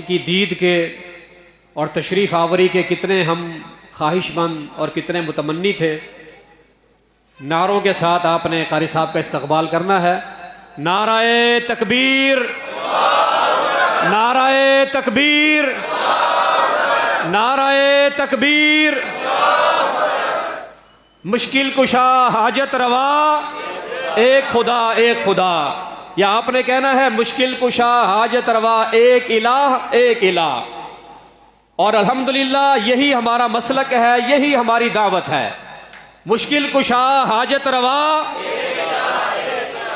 کی دید کے اور تشریف آوری کے کتنے ہم خواہش مند اور کتنے متمنی تھے۔ نعروں کے ساتھ آپ نے قاری صاحب کا استقبال کرنا ہے۔ نعرہ تکبیر، نعرہ تکبیر، نعرہ تکبیر۔ مشکل کشا حاجت روا، ایک خدا ایک خدا۔ یا آپ نے کہنا ہے مشکل کشا حاجت روا، ایک الہ ایک الہ۔ اور الحمدللہ یہی ہمارا مسلک ہے، یہی ہماری دعوت ہے۔ مشکل کشا حاجت روا،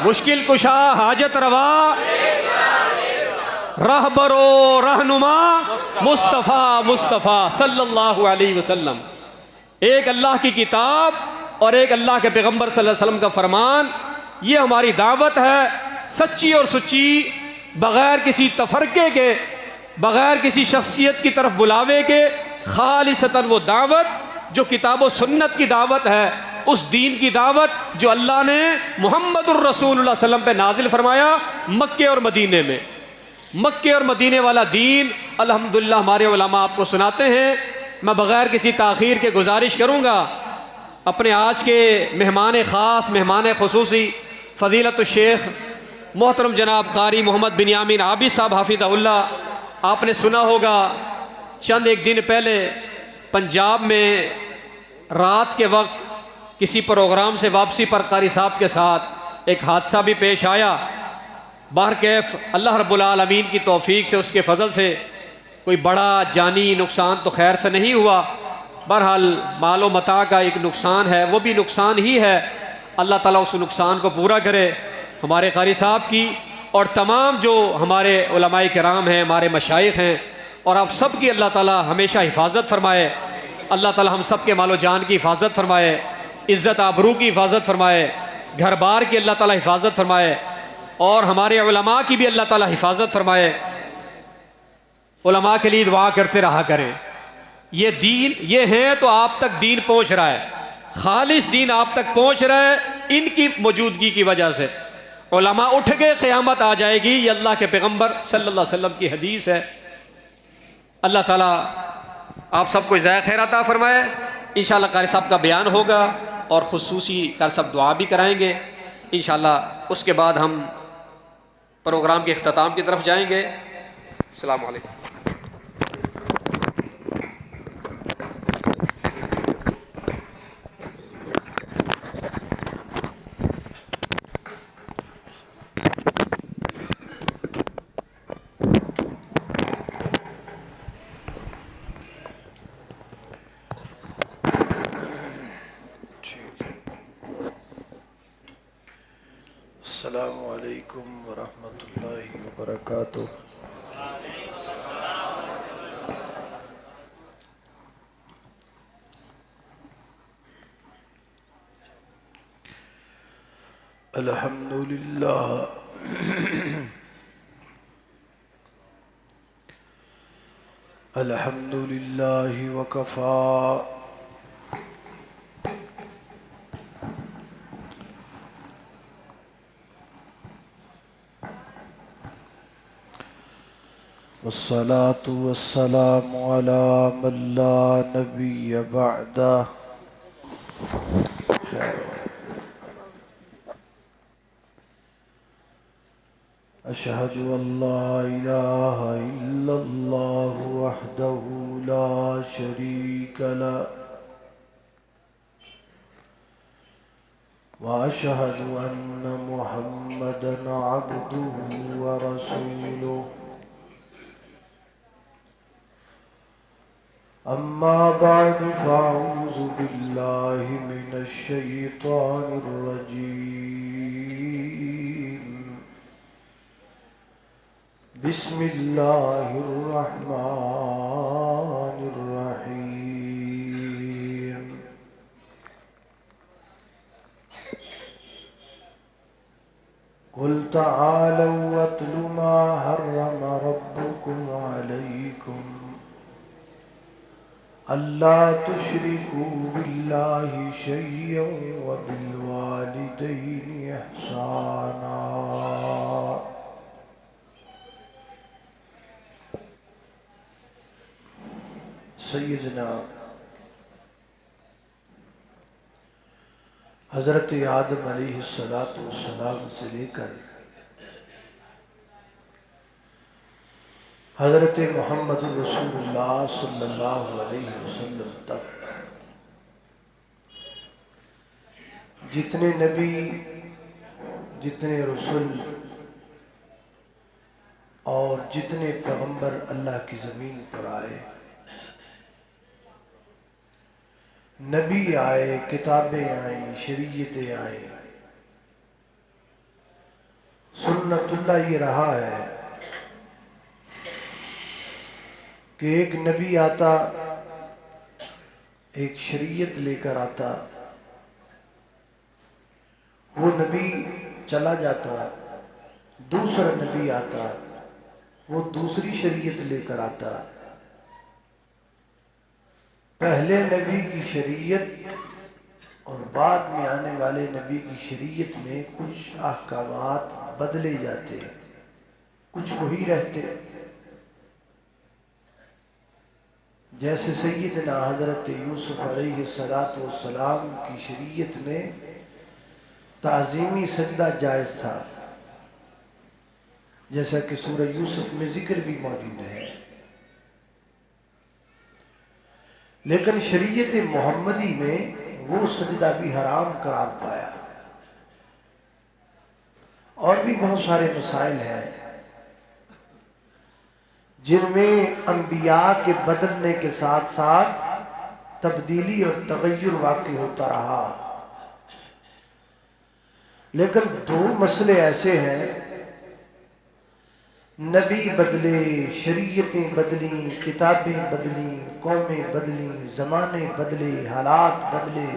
مشکل کشا حاجت روا، رہبر و رہنما مصطفیٰ مصطفیٰ صلی اللہ علیہ وسلم۔ ایک اللہ کی کتاب اور ایک اللہ کے پیغمبر صلی اللہ علیہ وسلم کا فرمان، یہ ہماری دعوت ہے، سچی اور سچی، بغیر کسی تفرقے کے، بغیر کسی شخصیت کی طرف بلاوے کے، خالصتاً وہ دعوت جو کتاب و سنت کی دعوت ہے، اس دین کی دعوت جو اللہ نے محمد الرسول اللہ صلی اللہ علیہ وسلم پہ نازل فرمایا مکے اور مدینے میں۔ مکے اور مدینے والا دین الحمدللہ ہمارے علماء آپ کو سناتے ہیں۔ میں بغیر کسی تاخیر کے گزارش کروں گا اپنے آج کے مہمان خاص، مہمان خصوصی فضیلت الشیخ محترم جناب قاری محمد بنیامین عابد صاحب حافظہ اللہ۔ آپ نے سنا ہوگا چند ایک دن پہلے پنجاب میں رات کے وقت کسی پروگرام سے واپسی پر قاری صاحب کے ساتھ ایک حادثہ بھی پیش آیا۔ بہرکیف اللہ رب العالمین کی توفیق سے، اس کے فضل سے کوئی بڑا جانی نقصان تو خیر سے نہیں ہوا۔ بہرحال مال و متاع کا ایک نقصان ہے، وہ بھی نقصان ہی ہے۔ اللہ تعالیٰ اس نقصان کو پورا کرے۔ ہمارے قاری صاحب کی اور تمام جو ہمارے علماء کرام ہیں، ہمارے مشائخ ہیں، اور آپ سب کی اللہ تعالیٰ ہمیشہ حفاظت فرمائے۔ اللہ تعالیٰ ہم سب کے مال و جان کی حفاظت فرمائے، عزت آبرو کی حفاظت فرمائے، گھر بار کی اللہ تعالیٰ حفاظت فرمائے، اور ہمارے علماء کی بھی اللہ تعالیٰ حفاظت فرمائے۔ علماء کے لیے دعا کرتے رہا کریں۔ یہ دین، یہ ہیں تو آپ تک دین پہنچ رہا ہے، خالص دین آپ تک پہنچ رہا ہے ان کی موجودگی کی وجہ سے۔ علماء اٹھ کے قیامت آ جائے گی، یہ اللہ کے پیغمبر صلی اللہ علیہ وسلم کی حدیث ہے۔ اللہ تعالیٰ آپ سب کو جزائے خیر عطا فرمائے۔ انشاءاللہ قاری صاحب کا بیان ہوگا اور خصوصی قاری صاحب دعا بھی کرائیں گے انشاءاللہ۔ اس کے بعد ہم پروگرام کے اختتام کی طرف جائیں گے۔ السلام علیکم۔ السلام علیکم ورحمۃ اللہ وبرکاتہ۔ الحمدللہ الحمدللہ وکفا والصلاة والسلام على من لا نبي بعده۔ أشهد أن لا إله إلا الله وحده لا شريك له، وأشهد أن محمدًا عبده ورسوله۔ أما بعد فأعوذ بالله من الشيطان الرجيم، بسم الله الرحمن الرحيم۔ قل تعالوا واتل ما حرم ربكم عليكم ألا تشركوا بالله شيئا وبالوالدين إحسانا سیدنا حضرت آدم علیہ السلام سے لے کر حضرت محمد رسول اللہ صلی اللہ علیہ وسلم تک جتنے نبی، جتنے رسول اور جتنے پیغمبر اللہ کی زمین پر آئے، نبی آئے، کتابیں آئیں، شریعتیں آئیں، سنت اللہ یہ رہا ہے کہ ایک نبی آتا، ایک شریعت لے کر آتا، وہ نبی چلا جاتا، دوسرا نبی آتا، وہ دوسری شریعت لے کر آتا۔ پہلے نبی کی شریعت اور بعد میں آنے والے نبی کی شریعت میں کچھ احکامات بدلے جاتے، کچھ وہی رہتے۔ جیسے سیدنا حضرت یوسف علیہ السلام کی شریعت میں تعظیمی سجدہ جائز تھا، جیسا کہ سورہ یوسف میں ذکر بھی موجود ہے، لیکن شریعت محمدی میں وہ سجدہ بھی حرام قرار پایا۔ اور بھی بہت سارے مسائل ہیں جن میں انبیاء کے بدلنے کے ساتھ ساتھ تبدیلی اور تغیر واقع ہوتا رہا، لیکن دو مسئلے ایسے ہیں، نبی بدلے، شریعتیں بدلیں، کتابیں بدلیں، قومیں بدلیں، زمانے بدلے، حالات بدلے،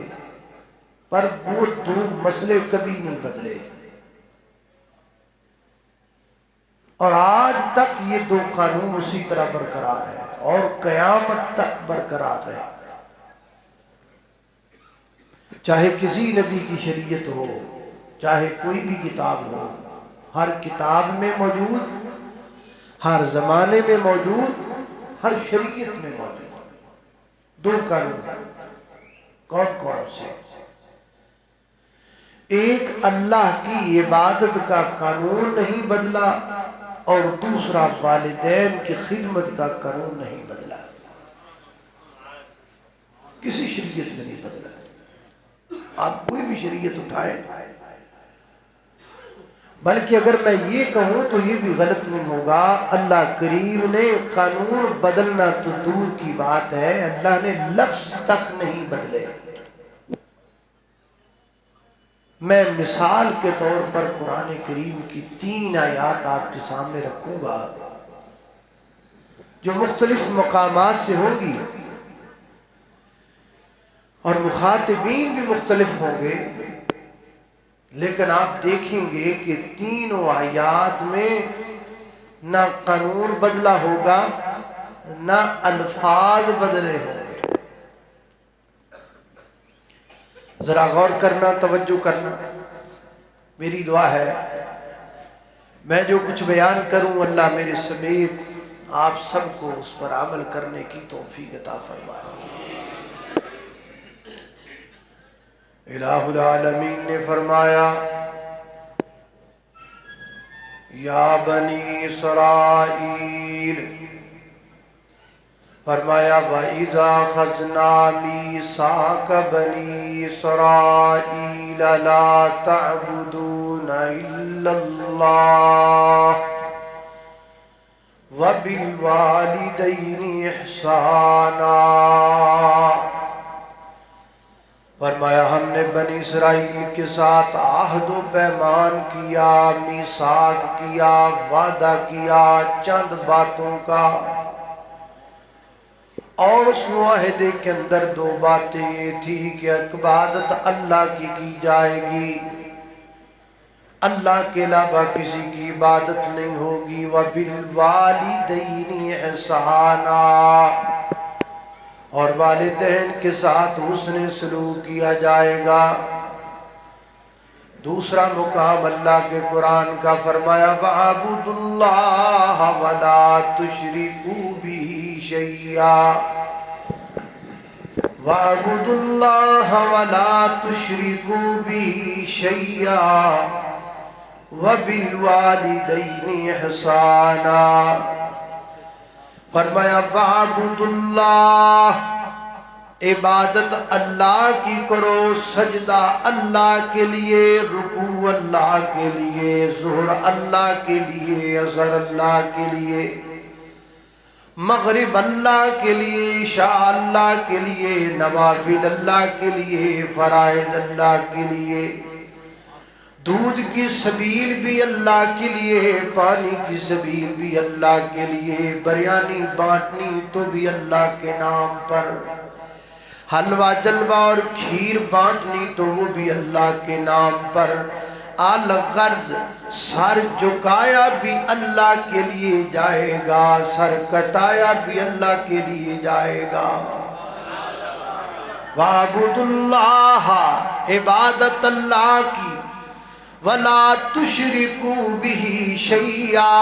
پر وہ دو مسئلے کبھی نہیں بدلے، اور آج تک یہ دو قانون اسی طرح برقرار ہیں اور قیامت تک برقرار ہے۔ چاہے کسی نبی کی شریعت ہو، چاہے کوئی بھی کتاب ہو، ہر کتاب میں موجود، ہر زمانے میں موجود، ہر شریعت میں موجود دو قانون۔ کون کون سے؟ ایک اللہ کی عبادت کا قانون نہیں بدلا، اور دوسرا والدین کی خدمت کا قانون نہیں بدلا، کسی شریعت میں نہیں بدلا۔ آپ کوئی بھی شریعت اٹھائیں، بلکہ اگر میں یہ کہوں تو یہ بھی غلط نہیں ہوگا، اللہ کریم نے قانون بدلنا تو دور کی بات ہے، اللہ نے لفظ تک نہیں بدلے۔ میں مثال کے طور پر قرآن کریم کی 3 آیات آپ کے سامنے رکھوں گا جو مختلف مقامات سے ہوں گی اور مخاطبین بھی مختلف ہوں گے، لیکن آپ دیکھیں گے کہ تینوں آیات میں نہ قانون بدلا ہوگا، نہ الفاظ بدلے ہوں گے۔ ذرا غور کرنا، توجہ کرنا، میری دعا ہے میں جو کچھ بیان کروں اللہ میرے سمیت آپ سب کو اس پر عمل کرنے کی توفیق عطا فرمائے۔ الہ العالمین نے فرمایا، یا بنی اسرائیل، فرمایا وَإِذَا خَذْنَا مِيثَاقَ بَنِي إِسْرَائِيلَ لَا تَعْبُدُونَ إِلَّا اللَّهَ وَبِالْوَالِدَيْنِ إِحْسَانًا۔ فرمایا ہم نے بنی اسرائیل کے ساتھ عہد و پیمان کیا، میثاق کیا، وعدہ کیا چند باتوں کا، اور اس معاہدے کے اندر 2 باتیں یہ تھی کہ عبادت اللہ کی جائے گی، اللہ کے علاوہ کسی کی عبادت نہیں ہوگی، وَبِالْوَالِدَيْنِ إِحْسَانًا، اور والدین کے ساتھ حسن سلوک کیا جائے گا۔ دوسرا مقام اللہ کے قرآن کا فرمایا وَاعْبُدُوا اللَّهَ وَلَا تُشْرِكُوا بِهِ شَيْئًا، وَاعْبُدُوا اللَّهَ وَلَا تُشْرِكُوا بِهِ شَيْئًا وَبِالْوَالِدَيْنِ إِحْسَانًا۔ فرمایا وَاعْبُدُوا اللَّهَ، عبادت اللہ کی کرو، سجدہ اللہ کے لیے، رکوع اللہ کے لیے، ظہر اللہ کے لیے، عصر اللہ کے لیے، مغرب اللہ کے لیے، عشاء اللہ کے لیے، نوافل اللہ کے لیے، فرائض اللہ کے لیے، دودھ کی سبیل بھی اللہ کے لیے، پانی کی سبیل بھی اللہ کے لیے، بریانی بانٹنی تو بھی اللہ کے نام پر، حلوہ جلوہ اور کھیر بانٹنی تو وہ بھی اللہ کے نام پر، الغرض سر جھکایا بھی اللہ کے لیے جائے گا، سر کٹایا بھی اللہ کے لیے جائے گا۔ وَاعْبُدُوا اللَّهَ، عبادت اللہ کی، وَلَا تُشْرِكُوا بِهِ شَيْئًا،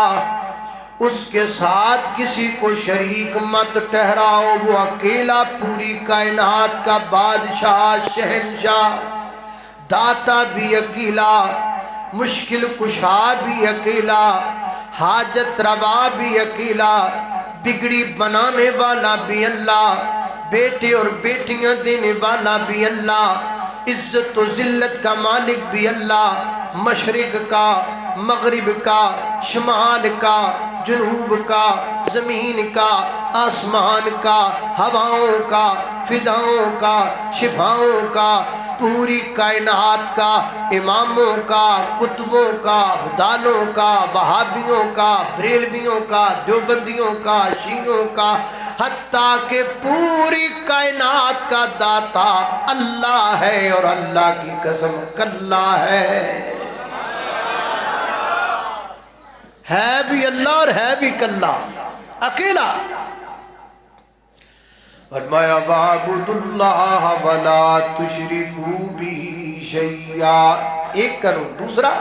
اس کے ساتھ کسی کو شریک مت ٹھہراؤ، وہ اکیلا پوری کائنات کا بادشاہ، شہنشاہ، داتا بھی اکیلا، مشکل کشا بھی اکیلا، حاجت روا بھی اکیلا، بگڑی بنانے والا بھی اللہ، بیٹے اور بیٹیاں دینے والا بھی اللہ، عزت و ذلت کا مالک بھی اللہ، مشرق کا، مغرب کا، شمال کا، جنوب کا، زمین کا، آسمان کا، ہواؤں کا، فضاؤں کا، شفاؤں کا، پوری کائنات کا، اماموں کا، کتبوں کا، دالوں کا، وہابیوں کا، بریلویوں کا، دیوبندیوں کا، شیعوں کا، حتیٰ کہ پوری کائنات کا داتا اللہ ہے، اور اللہ کی قسم کلا ہے بھی اللہ اور ہے بھی کلا، اکیلا۔ فرمایا وَاعْبُدُوا اللَّهَ وَلَا تُشْرِكُوا بِهِ شَيْئًا، ایک کرو، دوسرا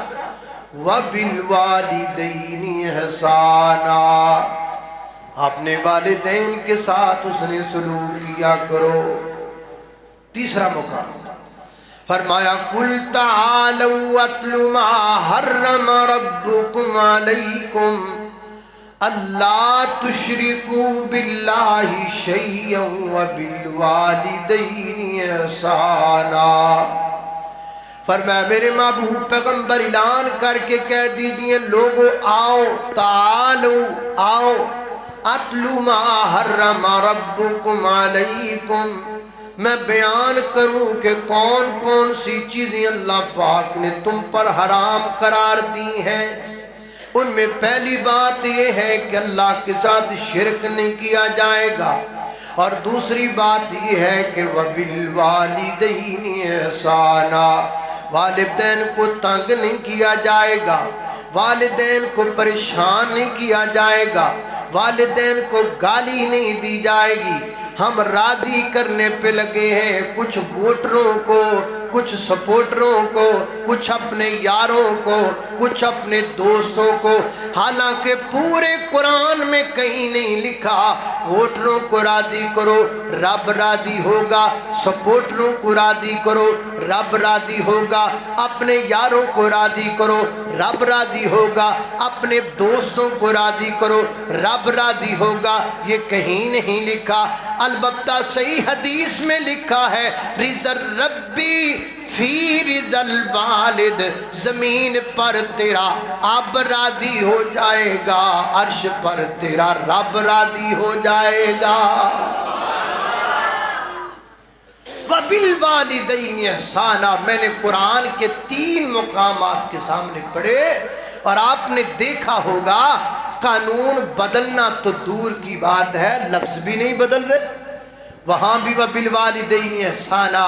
وَبِالْوَالِدَيْنِ إِحْسَانًا، اپنے والدین کے ساتھ اس نے سلوک کیا کرو۔ تیسرا مقام فرمایا قُلْ تَعَالَوْا أَتْلُ مَا حَرَّمَ رَبُّكُمْ عَلَيْكُمْ اللہ تشرکوا باللہ شیئا وبالوالدین احسانا۔ فرمایا میرے محبوب پیغمبر اعلان کر کے کہہ دیجئے لوگو آؤ، تعالو آؤ، اتلو ما حرم ربکم علیکم، میں بیان کروں کہ کون کون سی چیزیں اللہ پاک نے تم پر حرام قرار دی ہیں۔ ان میں پہلی بات یہ ہے کہ اللہ کے ساتھ شرک نہیں کیا جائے گا، اور دوسری بات یہ ہے کہ وَبِالْوَالِدَيْنِ إِحْسَانًا، والدین کو تنگ نہیں کیا جائے گا، والدین کو پریشان نہیں کیا جائے گا، والدین کو گالی نہیں دی جائے گی۔ ہم راضی کرنے پہ لگے ہیں کچھ ووٹروں کو، کچھ سپورٹروں کو، کچھ اپنے یاروں کو، کچھ اپنے دوستوں کو، حالانکہ پورے قرآن میں کہیں نہیں لکھا ووٹروں کو راضی کرو رب راضی ہوگا، سپورٹروں کو راضی کرو رب راضی ہوگا، اپنے یاروں کو راضی کرو رب راضی ہوگا، اپنے دوستوں کو راضی کرو رب راضی ہوگا، یہ کہیں نہیں لکھا۔ البتہ صحیح حدیث میں لکھا ہے رضا الربی فی رضا الوالد، زمین پر تیرا اب راضی ہو جائے گا، عرش پر تیرا رب راضی ہو جائے گا۔ وَبِالْوَالِدَيْنِ إِحْسَانًا، میں نے قرآن کے 3 مقامات کے سامنے پڑھے، اور آپ نے دیکھا ہوگا قانون بدلنا تو دور کی بات ہے، لفظ بھی نہیں بدل رہے، وہاں بھی وَبِالْوَالِدَيْنِ إِحْسَانًا،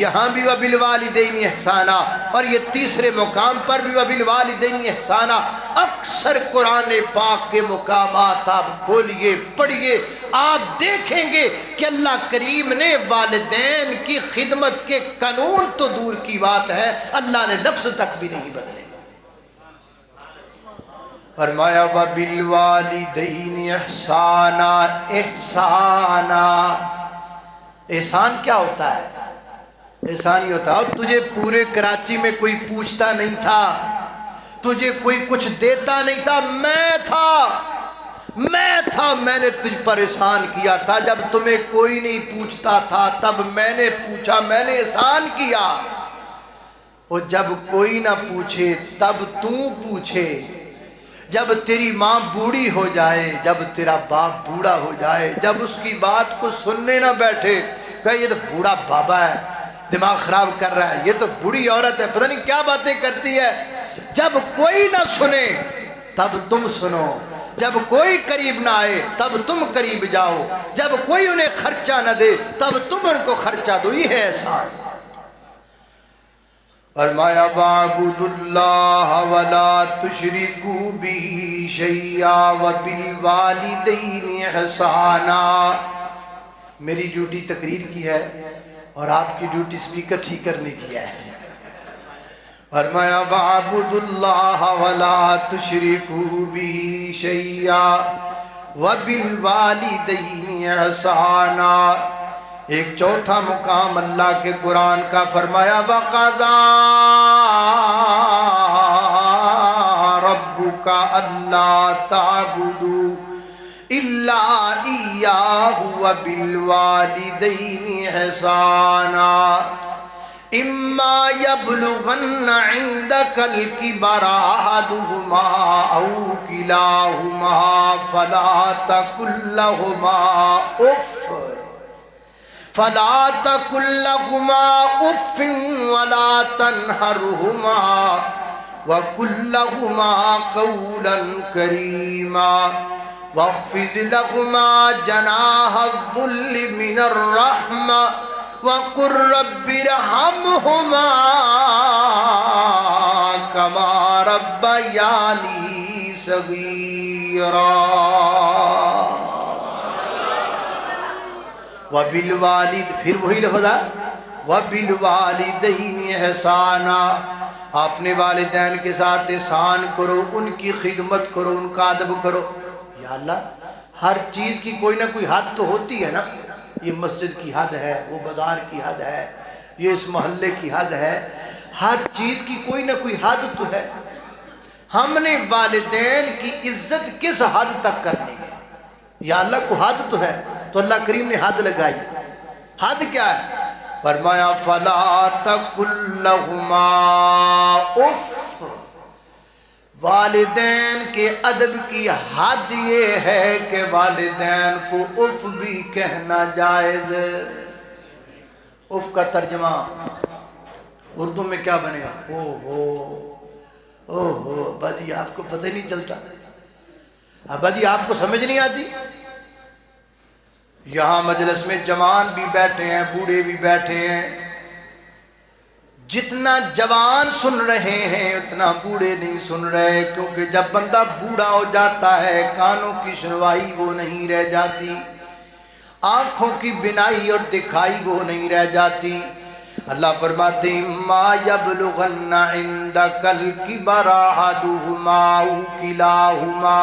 یہاں بھی وَبِالْوَالِدَيْنِ إِحْسَانًا، اور یہ تیسرے مقام پر بھی وَبِالْوَالِدَيْنِ إِحْسَانًا۔ اکثر قرآن پاک کے مقامات آپ کھولیے پڑھیے، آپ دیکھیں گے کہ اللہ کریم نے والدین کی خدمت کے قانون تو دور کی بات ہے، اللہ نے لفظ تک بھی نہیں بدلے۔ فرمایا وَبِالْوَالِدَيْنِ إِحْسَانًا، احسانا، احسان کیا ہوتا ہے؟ احسان ہی ہوتا ہے، اور تجھے پورے کراچی میں کوئی پوچھتا نہیں تھا، تجھے کوئی کچھ دیتا نہیں تھا، میں نے تجھ پر احسان کیا تھا۔ جب تمہیں کوئی نہیں پوچھتا تھا تب میں نے پوچھا، میں نے احسان کیا، اور جب کوئی نہ پوچھے تب پوچھے، جب تیری ماں بوڑھی ہو جائے، جب تیرا باپ بوڑھا ہو جائے، جب اس کی بات کو سننے نہ بیٹھے، کہ یہ تو بوڑھا بابا ہے، دماغ خراب کر رہا ہے، یہ تو بوڑھی عورت ہے، پتہ نہیں کیا باتیں کرتی ہے، جب کوئی نہ سنے تب تم سنو، جب کوئی قریب نہ آئے تب تم قریب جاؤ، جب کوئی انہیں خرچہ نہ دے تب تم ان کو خرچہ دو، یہ ہے احسان۔ فرمایا وَاعْبُدُوا اللَّهَ وَلَا تُشْرِكُوا بِهِ شَيْئًا وَبِالْوَالِدَيْنِ إِحْسَانًا۔ میری ڈیوٹی تقریر کی ہے اور آپ کی ڈیوٹی سپیکر ٹھیک کرنے کی ہے۔ فرمایا وَاعْبُدُوا اللَّهَ وَلَا تُشْرِكُوا بِهِ شَيْئًا وَبِالْوَالِدَيْنِ إِحْسَانًا۔ ایک چوتھا مقام اللہ کے قرآن کا فرمایا وَقَضَىٰ رَبُّكَ أَلَّا تَعْبُدُوا إِلَّا إِيَّاهُ وَبِالْوَالِدَيْنِ إِحْسَانًا إِمَّا يَبْلُغَنَّ عِندَكَ الْكِبَرَ أَحَدُهُمَا أَوْ كِلَاهُمَا فَلَا تَقُل لَّهُمَا أُفٍّ وَلَا تَنْهَرْهُمَا وَقُل لَّهُمَا قَوْلًا كَرِيمًا وَاخْفِضْ لَهُمَا جَنَاحَ الذُّلِّ مِنَ الرَّحْمَةِ وَقُل رَّبِّ ارْحَمْهُمَا كَمَا رَبَّيَانِي صَغِيرًا۔ وَبِالْوَالِدِ، پھر وہی لفظ ہے وَبِالْوَالِدَيْنِ إِحْسَانًا، اپنے والدین کے ساتھ احسان کرو، ان کی خدمت کرو، ان کا ادب کرو۔ یا اللہ، ہر چیز کی کوئی نہ کوئی حد تو ہوتی ہے نا، یہ مسجد کی حد ہے، وہ بازار کی حد ہے، یہ اس محلے کی حد ہے، ہر چیز کی کوئی نہ کوئی حد تو ہے۔ ہم نے والدین کی عزت کس حد تک کرنی ہے؟ یا اللہ کو حد تو ہے، تو اللہ کریم نے حد لگائی۔ حد کیا ہے؟ فرمایا فَلَا تَقُل لَّهُمَا اُفٍّ، والدین کے ادب کی حد یہ ہے کہ والدین کو اف بھی کہنا جائز۔ اف کا ترجمہ اردو میں کیا بنے گا؟ ابا جی آپ کو پتہ ہی نہیں چلتا، ابا جی آپ کو سمجھ نہیں آتی۔ یہاں مجلس میں جوان بھی بیٹھے ہیں، بوڑھے بھی بیٹھے ہیں، جتنا جوان سن رہے ہیں اتنا بوڑھے نہیں سن رہے، کیونکہ جب بندہ بوڑھا ہو جاتا ہے کانوں کی سنوائی وہ نہیں رہ جاتی، آنکھوں کی بینائی اور دکھائی وہ نہیں رہ جاتی۔ اللہ فرماتے اِمَّا يَبْلُغَنَّ عِندَكَ الْكِبَرَ أَحَدُهُمَا أَوْ كِلَاهُمَا،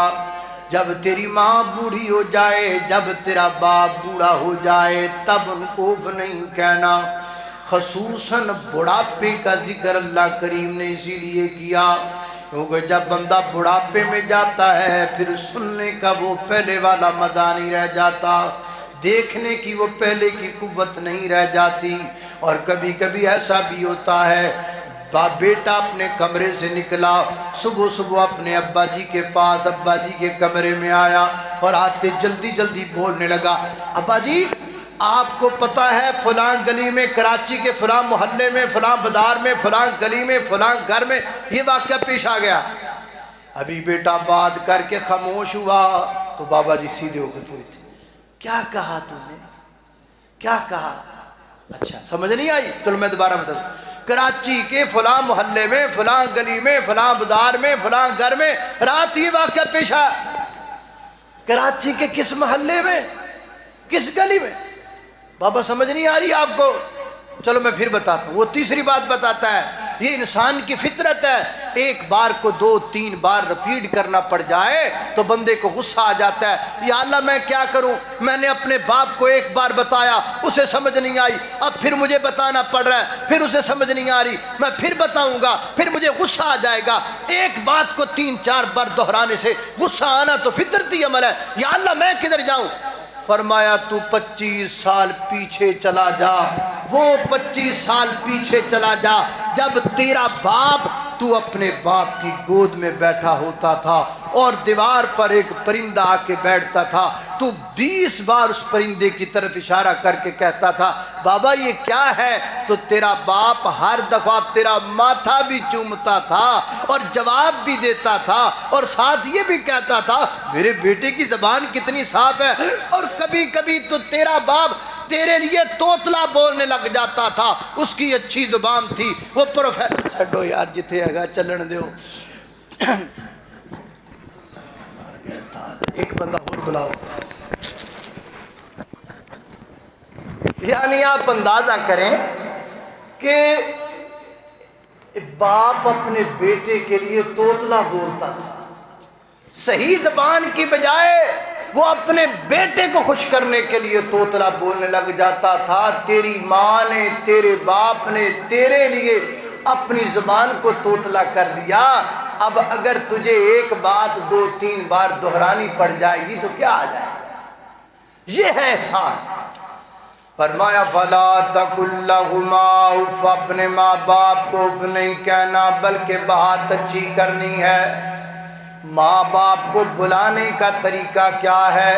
جب تیری ماں بوڑھی ہو جائے، جب تیرا باپ بوڑھا ہو جائے، تب ان کو اف نہیں کہنا۔ خصوصاً بڑھاپے کا ذکر اللہ کریم نے اسی لیے کیا کیونکہ جب بندہ بڑھاپے میں جاتا ہے پھر سننے کا وہ پہلے والا مزہ نہیں رہ جاتا، دیکھنے کی وہ پہلے کی قوت نہیں رہ جاتی۔ اور کبھی کبھی ایسا بھی ہوتا ہے بیٹا اپنے کمرے سے نکلا، صبح صبح اپنے ابا جی کے پاس، ابا جی کے کمرے میں آیا اور آتے جلدی جلدی بولنے لگا، ابا جی آپ کو پتہ ہے فلاں گلی میں، کراچی کے فلاں محلے میں، فلاں بازار میں، فلاں گلی میں، فلاں گھر میں یہ واقعہ پیش آ گیا۔ ابھی بیٹا بات کر کے خاموش ہوا تو بابا جی سیدھے ہو کے پوچھتے، کیا کہا تو نے؟ کیا کہا؟ اچھا سمجھ نہیں آئی؟ چلو میں دوبارہ بتا دوں، کراچی کے فلاں محلے میں، فلاں گلی میں، فلاں بازار میں، فلاں گھر میں رات یہ واقعہ پیش آیا۔ کراچی کے کس محلے میں، کس گلی میں؟ بابا سمجھ نہیں آ رہی آپ کو؟ چلو میں پھر بتاتا ہوں۔ وہ تیسری بات بتاتا ہے، یہ انسان کی فطرت ہے. ایک بار کو 2-3 بار رپیٹ کرنا پڑ جائے تو بندے کو غصہ آ جاتا ہے. یا اللہ میں کیا کروں, میں نے اپنے باپ کو ایک بار بتایا, اسے سمجھ نہیں آئی, اب پھر مجھے بتانا پڑ رہا ہے, پھر اسے سمجھ نہیں آ رہی, میں پھر بتاؤں گا, پھر مجھے غصہ آ جائے گا. ایک بات کو 3-4 بار دہرانے سے غصہ آنا تو فطرتی عمل ہے. یا اللہ میں کدھر جاؤں؟ فرمایا تو 25 سال پیچھے چلا جا. وہ 25 سال پیچھے چلا جا جب تیرا باپ, تو اپنے باپ کی گود میں بیٹھا ہوتا تھا اور دیوار پر ایک پرندہ آ کے بیٹھتا تھا. تو 20 بار اس پرندے کی طرف اشارہ کر کے کہتا تھا بابا یہ کیا ہے, تو تیرا باپ ہر دفعہ تیرا ماتھا بھی چومتا تھا اور جواب بھی دیتا تھا, اور ساتھ یہ بھی کہتا تھا میرے بیٹے کی زبان کتنی صاف ہے. اور کبھی کبھی تو تیرا باپ تیرے لیے توتلا بولنے لگ جاتا تھا, اس کی اچھی زبان تھی. وہ پروفیسر چھڈو یار جتھے ہے گا چلن دیو. ایک بندہ اور بلاؤ. یعنی آپ اندازہ کریں کہ باپ اپنے بیٹے کے لیے توتلا بولتا تھا, صحیح زبان کی بجائے وہ اپنے بیٹے کو خوش کرنے کے لیے توتلا بولنے لگ جاتا تھا. تیری ماں نے, تیرے باپ نے تیرے لیے اپنی زبان کو توتلا کر دیا. اب اگر تجھے ایک بات 2-3 بار دہرانی پڑ جائے گی تو کیا آ جائے گا؟ یہ ہے احسان. فرمایا فلا تقل لہما اف, اپنے ماں باپ کو اف نہیں کہنا بلکہ بات اچھی کرنی ہے. ماں باپ کو بلانے کا طریقہ کیا ہے,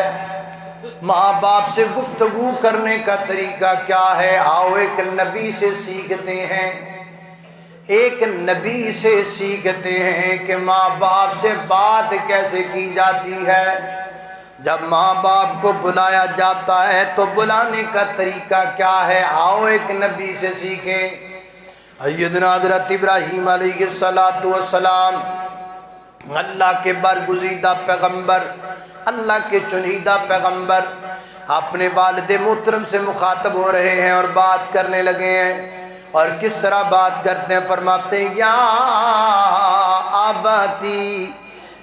ماں باپ سے گفتگو کرنے کا طریقہ کیا ہے؟ آؤ ایک نبی سے سیکھتے ہیں, ایک نبی سے سیکھتے ہیں کہ ماں باپ سے بات کیسے کی جاتی ہے. جب ماں باپ کو بلایا جاتا ہے تو بلانے کا طریقہ کیا ہے؟ آؤ ایک نبی سے سیکھیں. سیدنا حضرت ابراہیم علیہ السلام اللہ کے برگزیدہ پیغمبر, اللہ کے چنیدہ پیغمبر, اپنے والد محترم سے مخاطب ہو رہے ہیں اور بات کرنے لگے ہیں. اور کس طرح بات کرتے ہیں؟ فرماتے ہیں یا ابتی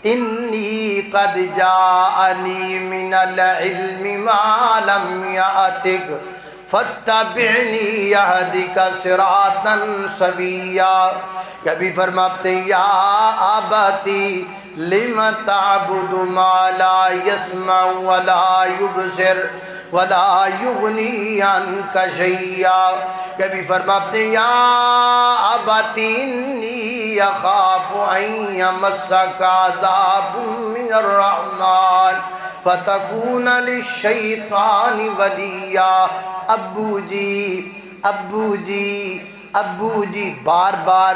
انی قد جاءنی من العلم ما لم یأتک فاتبعنی یہدک صراطا سویا. کبھی فرماتے ہیں یا ابتی لم تعبد ما لا يسمع ولا يبصر ولا یغنی عنک شیئا. کبھی فرماتے ہیں یا ابتی انی اخاف ان یمسک عذاب من الرحمن فتکون للشیطان ولیا. ابو جی ابو جی ابو جی, بار بار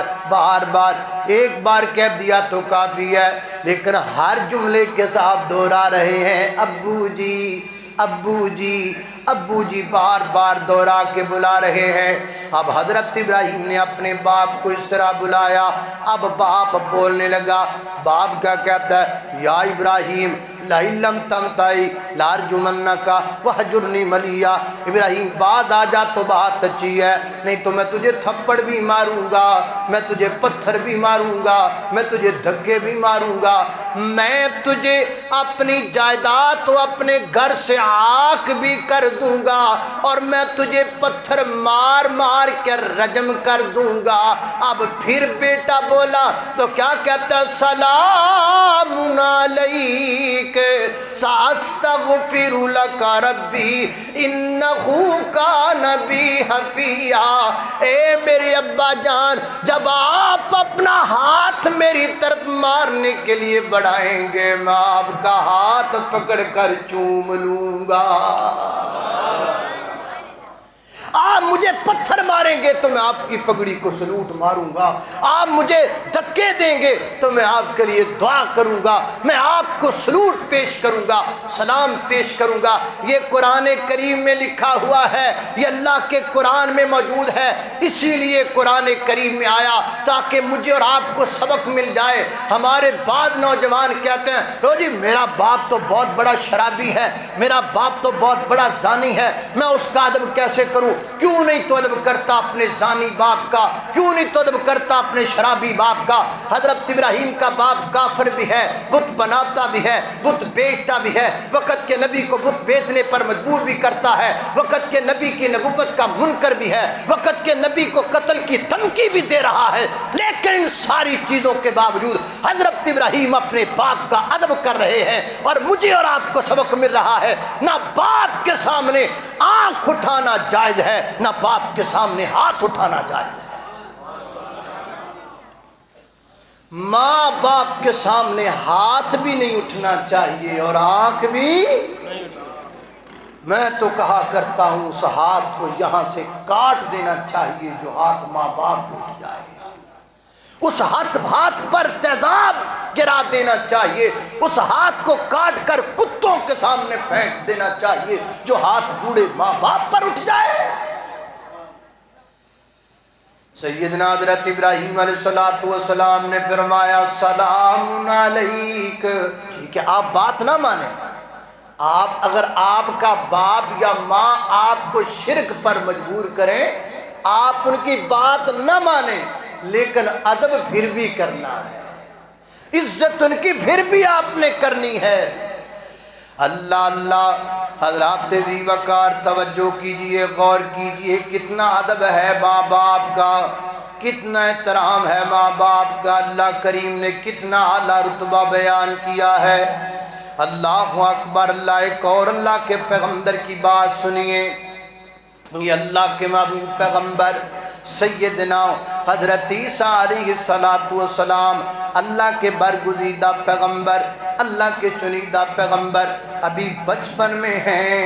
ایک بار کہہ دیا تو کافی ہے, لیکن ہر جملے کے ساتھ دہرا رہے ہیں ابو جی ابو جی ابو جی, بار بار دوہرا کے بلا رہے ہیں. اب حضرت ابراہیم نے اپنے باپ کو اس طرح بلایا. اب باپ بولنے لگا. باپ کیا کہتا ہے؟ یا ابراہیم لئن لم تنتہی لارجمنک وہجرنی ملیا. ابراہیم بعد آ جا تو بات اچھی ہے, نہیں تو میں تجھے تھپڑ بھی ماروں گا, میں تجھے پتھر بھی ماروں گا, میں تجھے دھکے بھی ماروں گا, میں تجھے اپنی جائیداد و اپنے گھر سے آگ بھی کر دوں گا, اور میں تجھے پتھر مار مار کے رجم کر دوں گا. اب پھر بیٹا بولا تو کیا کہتا ہے؟ سلام علیک ساستغفر لک ربی انہ کان بی حفیا. اے میرے ابا جان, جب آپ اپنا ہاتھ میری طرف مارنے کے لیے بڑھائیں گے میں آپ کا ہاتھ پکڑ کر چوم لوں گا. آپ مجھے پتھر ماریں گے تو میں آپ کی پگڑی کو سلوٹ ماروں گا, آپ مجھے دھکے دیں گے تو میں آپ کے لیے دعا کروں گا, میں آپ کو سلوٹ پیش کروں گا, سلام پیش کروں گا. یہ قرآن کریم میں لکھا ہوا ہے, یہ اللہ کے قرآن میں موجود ہے, اسی لیے قرآن کریم میں آیا تاکہ مجھے اور آپ کو سبق مل جائے. ہمارے بعض نوجوان کہتے ہیں لو جی میرا باپ تو بہت بڑا شرابی ہے, میرا باپ تو بہت بڑا زانی ہے, میں اس کا ادب کیسے کروں؟ کیوں نہیں تو ادب کرتا اپنے زانی باپ کا؟ کیوں نہیں تو ادب کرتا اپنے شرابی باپ کا؟ حضرت ابراہیم کا باپ کافر بھی ہے، بت بناتا بھی ہے، بت بیچتا بھی ہے، وقت کے نبی کو بت بیچنے پر مجبور بھی کرتا ہے، وقت کے نبی کی نبوت کا منکر بھی ہے، وقت کے نبی کو قتل کی دھمکی بھی دے رہا ہے، لیکن ان ساری چیزوں کے باوجود حضرت ابراہیم اپنے باپ کا ادب کر رہے ہیں۔ اور مجھے اور آپ کو سبق مل رہا ہے، نہ باپ کے سامنے آنکھ اٹھانا جائز ہے، نہ باپ کے سامنے ہاتھ اٹھانا جائز ہے۔ ماں باپ کے سامنے ہاتھ بھی نہیں اٹھنا چاہیے اور آنکھ بھی۔ میں تو کہا کرتا ہوں اس ہاتھ کو یہاں سے کاٹ دینا چاہیے جو ہاتھ ماں باپ کو اٹھ جائے، اس ہاتھ پر تیزاب گرا دینا چاہیے، اس ہاتھ کو کاٹ کر کتوں کے سامنے پھینک دینا چاہیے جو ہاتھ بوڑھے ماں باپ پر اٹھ جائے۔ سیدنا حضرت ابراہیم علیہ السلام نے فرمایا سلام علیک۔ ٹھیک ہے، آپ بات نہ مانیں، اگر آپ کا باپ یا ماں آپ کو شرک پر مجبور کریں، آپ ان کی بات نہ مانیں، لیکن ادب پھر بھی کرنا ہے، عزت ان کی پھر بھی آپ نے کرنی ہے۔ اللہ اللہ، حضرات ذی وقار توجہ کیجئے، غور کیجئے، کتنا ادب ہے ماں باپ کا، کتنا احترام ہے ماں باپ کا۔ اللہ کریم نے کتنا اعلیٰ رتبہ بیان کیا ہے۔ اللہ اکبر۔ اللہ ایک اور اللہ کے پیغمبر کی بات سنیے، یہ اللہ کے محبوب پیغمبر سیدنا حضرت عیسیٰ علیہ السلام، اللہ کے برگزیدہ پیغمبر، اللہ کے چنیدہ پیغمبر، ابھی بچپن میں ہیں،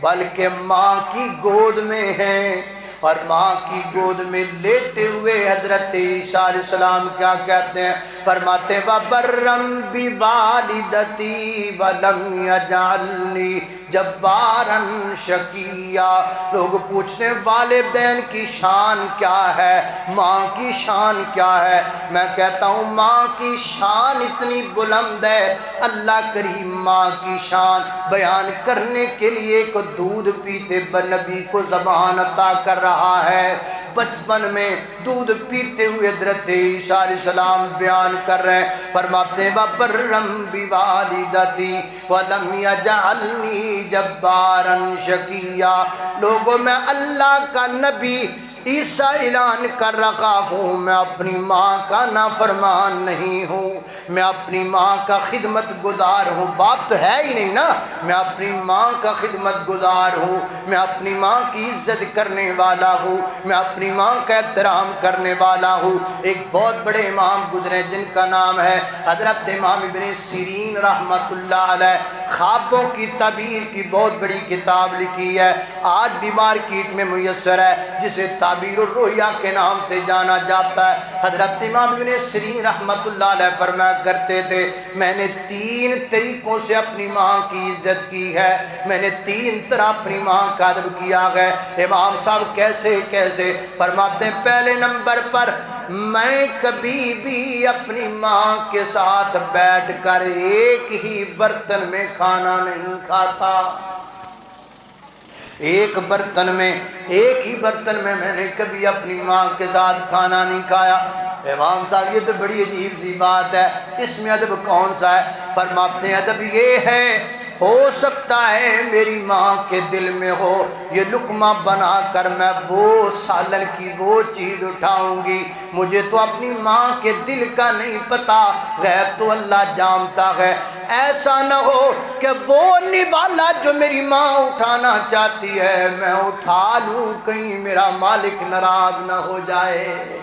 بلکہ ماں کی گود میں ہیں، اور ماں کی گود میں لیٹے ہوئے حضرت عیسیٰ علیہ السلام کیا کہتے ہیں؟ فرماتے وَبَرًّا بِوَالِدَتِي وَلَمْ يَجْعَلْنِي جَبَّارًا شَقِيًّا۔ لوگ پوچھتے ہیں والدین کی شان کیا ہے، ماں کی شان کیا ہے؟ میں کہتا ہوں ماں کی شان اتنی بلند ہے، اللہ کریم ماں کی شان بیان کرنے کے لیے کو دودھ پیتے نبی کو زبان عطا کر رہا ہے۔ بچپن میں دودھ پیتے ہوئے حضرت عیسیٰ علیہ السلام بیان کر رہے ہیں، فرماتے وَبَرًّا بِوَالِدَتِي وَلَمْ يَجْعَلْنِي جَبَّارًا شَقِيًّا۔ لوگوں میں اللہ کا نبی عیسیٰ اعلان کر رکھا ہوں، میں اپنی ماں کا نافرمان نہیں ہوں، میں اپنی ماں کا خدمت گزار ہوں۔ باپ تو ہے ہی نہیں نا، میں اپنی ماں کا خدمت گزار ہوں، میں اپنی ماں کی عزت کرنے والا ہوں، میں اپنی ماں کا احترام کرنے والا ہوں۔ ایک بہت بڑے امام گزرے جن کا نام ہے حضرت امام ابن سیرین رحمت اللہ علیہ، خوابوں کی تعبیر کی بہت بڑی کتاب لکھی ہے، آج بھی مارکیٹ میں میسر ہے، جسے تعبیر الرؤیا کے نام سے جانا جاتا ہے۔ حضرت امام ابن سیرین رحمت اللہ علیہ فرمایا کرتے تھے میں نے 3 طریقوں سے اپنی ماں کی عزت کی ہے، میں نے 3 طرح اپنی ماں کا ادب کیا ہے۔ امام صاحب کیسے کیسے؟ فرماتے ہیں پہلے نمبر پر میں کبھی بھی اپنی ماں کے ساتھ بیٹھ کر ایک ہی برتن میں کھانا نہیں کھاتا، ایک ہی برتن میں میں نے کبھی اپنی ماں کے ساتھ کھانا نہیں کھایا۔ امام صاحب یہ تو بڑی عجیب سی بات ہے، اس میں ادب کون سا ہے؟ فرماتے ہیں ادب یہ ہے، ہو سکتا ہے میری ماں کے دل میں ہو یہ لقمہ بنا کر میں وہ سالن کی وہ چیز اٹھاؤں گی، مجھے تو اپنی ماں کے دل کا نہیں پتا، غیب تو اللہ جانتا ہے۔ ایسا نہ ہو کہ وہ نوالا جو میری ماں اٹھانا چاہتی ہے میں اٹھا لوں، کہیں میرا مالک ناراض نہ ہو جائے۔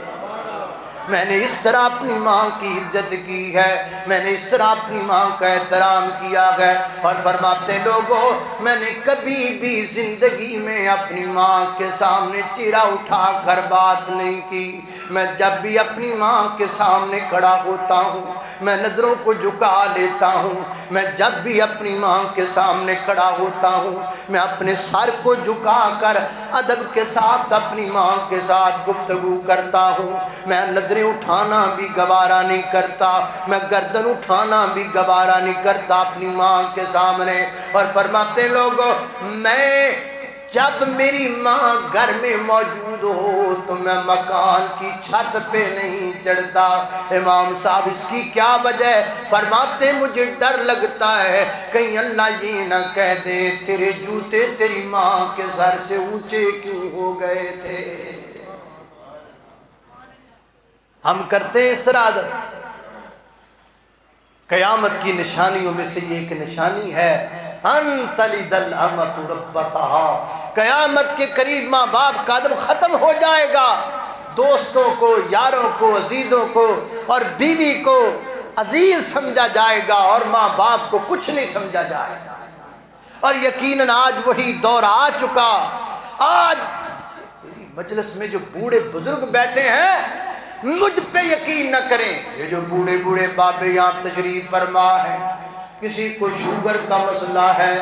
میں نے اس طرح اپنی ماں کی عزت کی ہے، میں نے اس طرح اپنی ماں کا احترام کیا ہے۔ اور فرماتے لوگوں میں نے کبھی بھی زندگی میں اپنی ماں کے سامنے چہرہ اٹھا کر بات نہیں کی، میں جب بھی اپنی ماں کے سامنے کھڑا ہوتا ہوں میں نظروں کو جھکا لیتا ہوں، میں جب بھی اپنی ماں کے سامنے کھڑا ہوتا ہوں میں اپنے سر کو جھکا کر ادب کے ساتھ اپنی ماں کے ساتھ گفتگو کرتا ہوں، میں نظریں اٹھانا بھی گوارا نہیں کرتا، میں گردن اٹھانا بھی گوارا نہیں کرتا اپنی ماں کے سامنے۔ اور فرماتے لوگوں میں جب میری ماں گھر میں موجود ہو تو میں مکان کی چھت پہ نہیں چڑھتا۔ امام صاحب اس کی کیا وجہ ہے؟ فرماتے مجھے ڈر لگتا ہے کہیں اللہ یہ نہ کہہ دے تیرے جوتے تیری ماں کے سر سے اونچے کیوں ہو گئے تھے۔ ہم کرتے ہیں اس طرح عادت۔ قیامت کی نشانیوں میں سے یہ ایک نشانی ہے انت لد الامۃ ربتہا، قیامت کے قریب ماں باپ کا ادب ختم ہو جائے گا۔ دوستوں کو، یاروں کو، عزیزوں کو اور بیوی کو عزیز سمجھا جائے گا اور ماں باپ کو کچھ نہیں سمجھا جائے گا۔ اور یقیناً آج وہی دور آ چکا۔ آج میری مجلس میں جو بوڑھے بزرگ بیٹھے ہیں مجھ پہ یقین نہ کریں، یہ جو بوڑھے بوڑھے بابے یہاں تشریف فرما ہے، کسی کو شوگر کا مسئلہ ہے،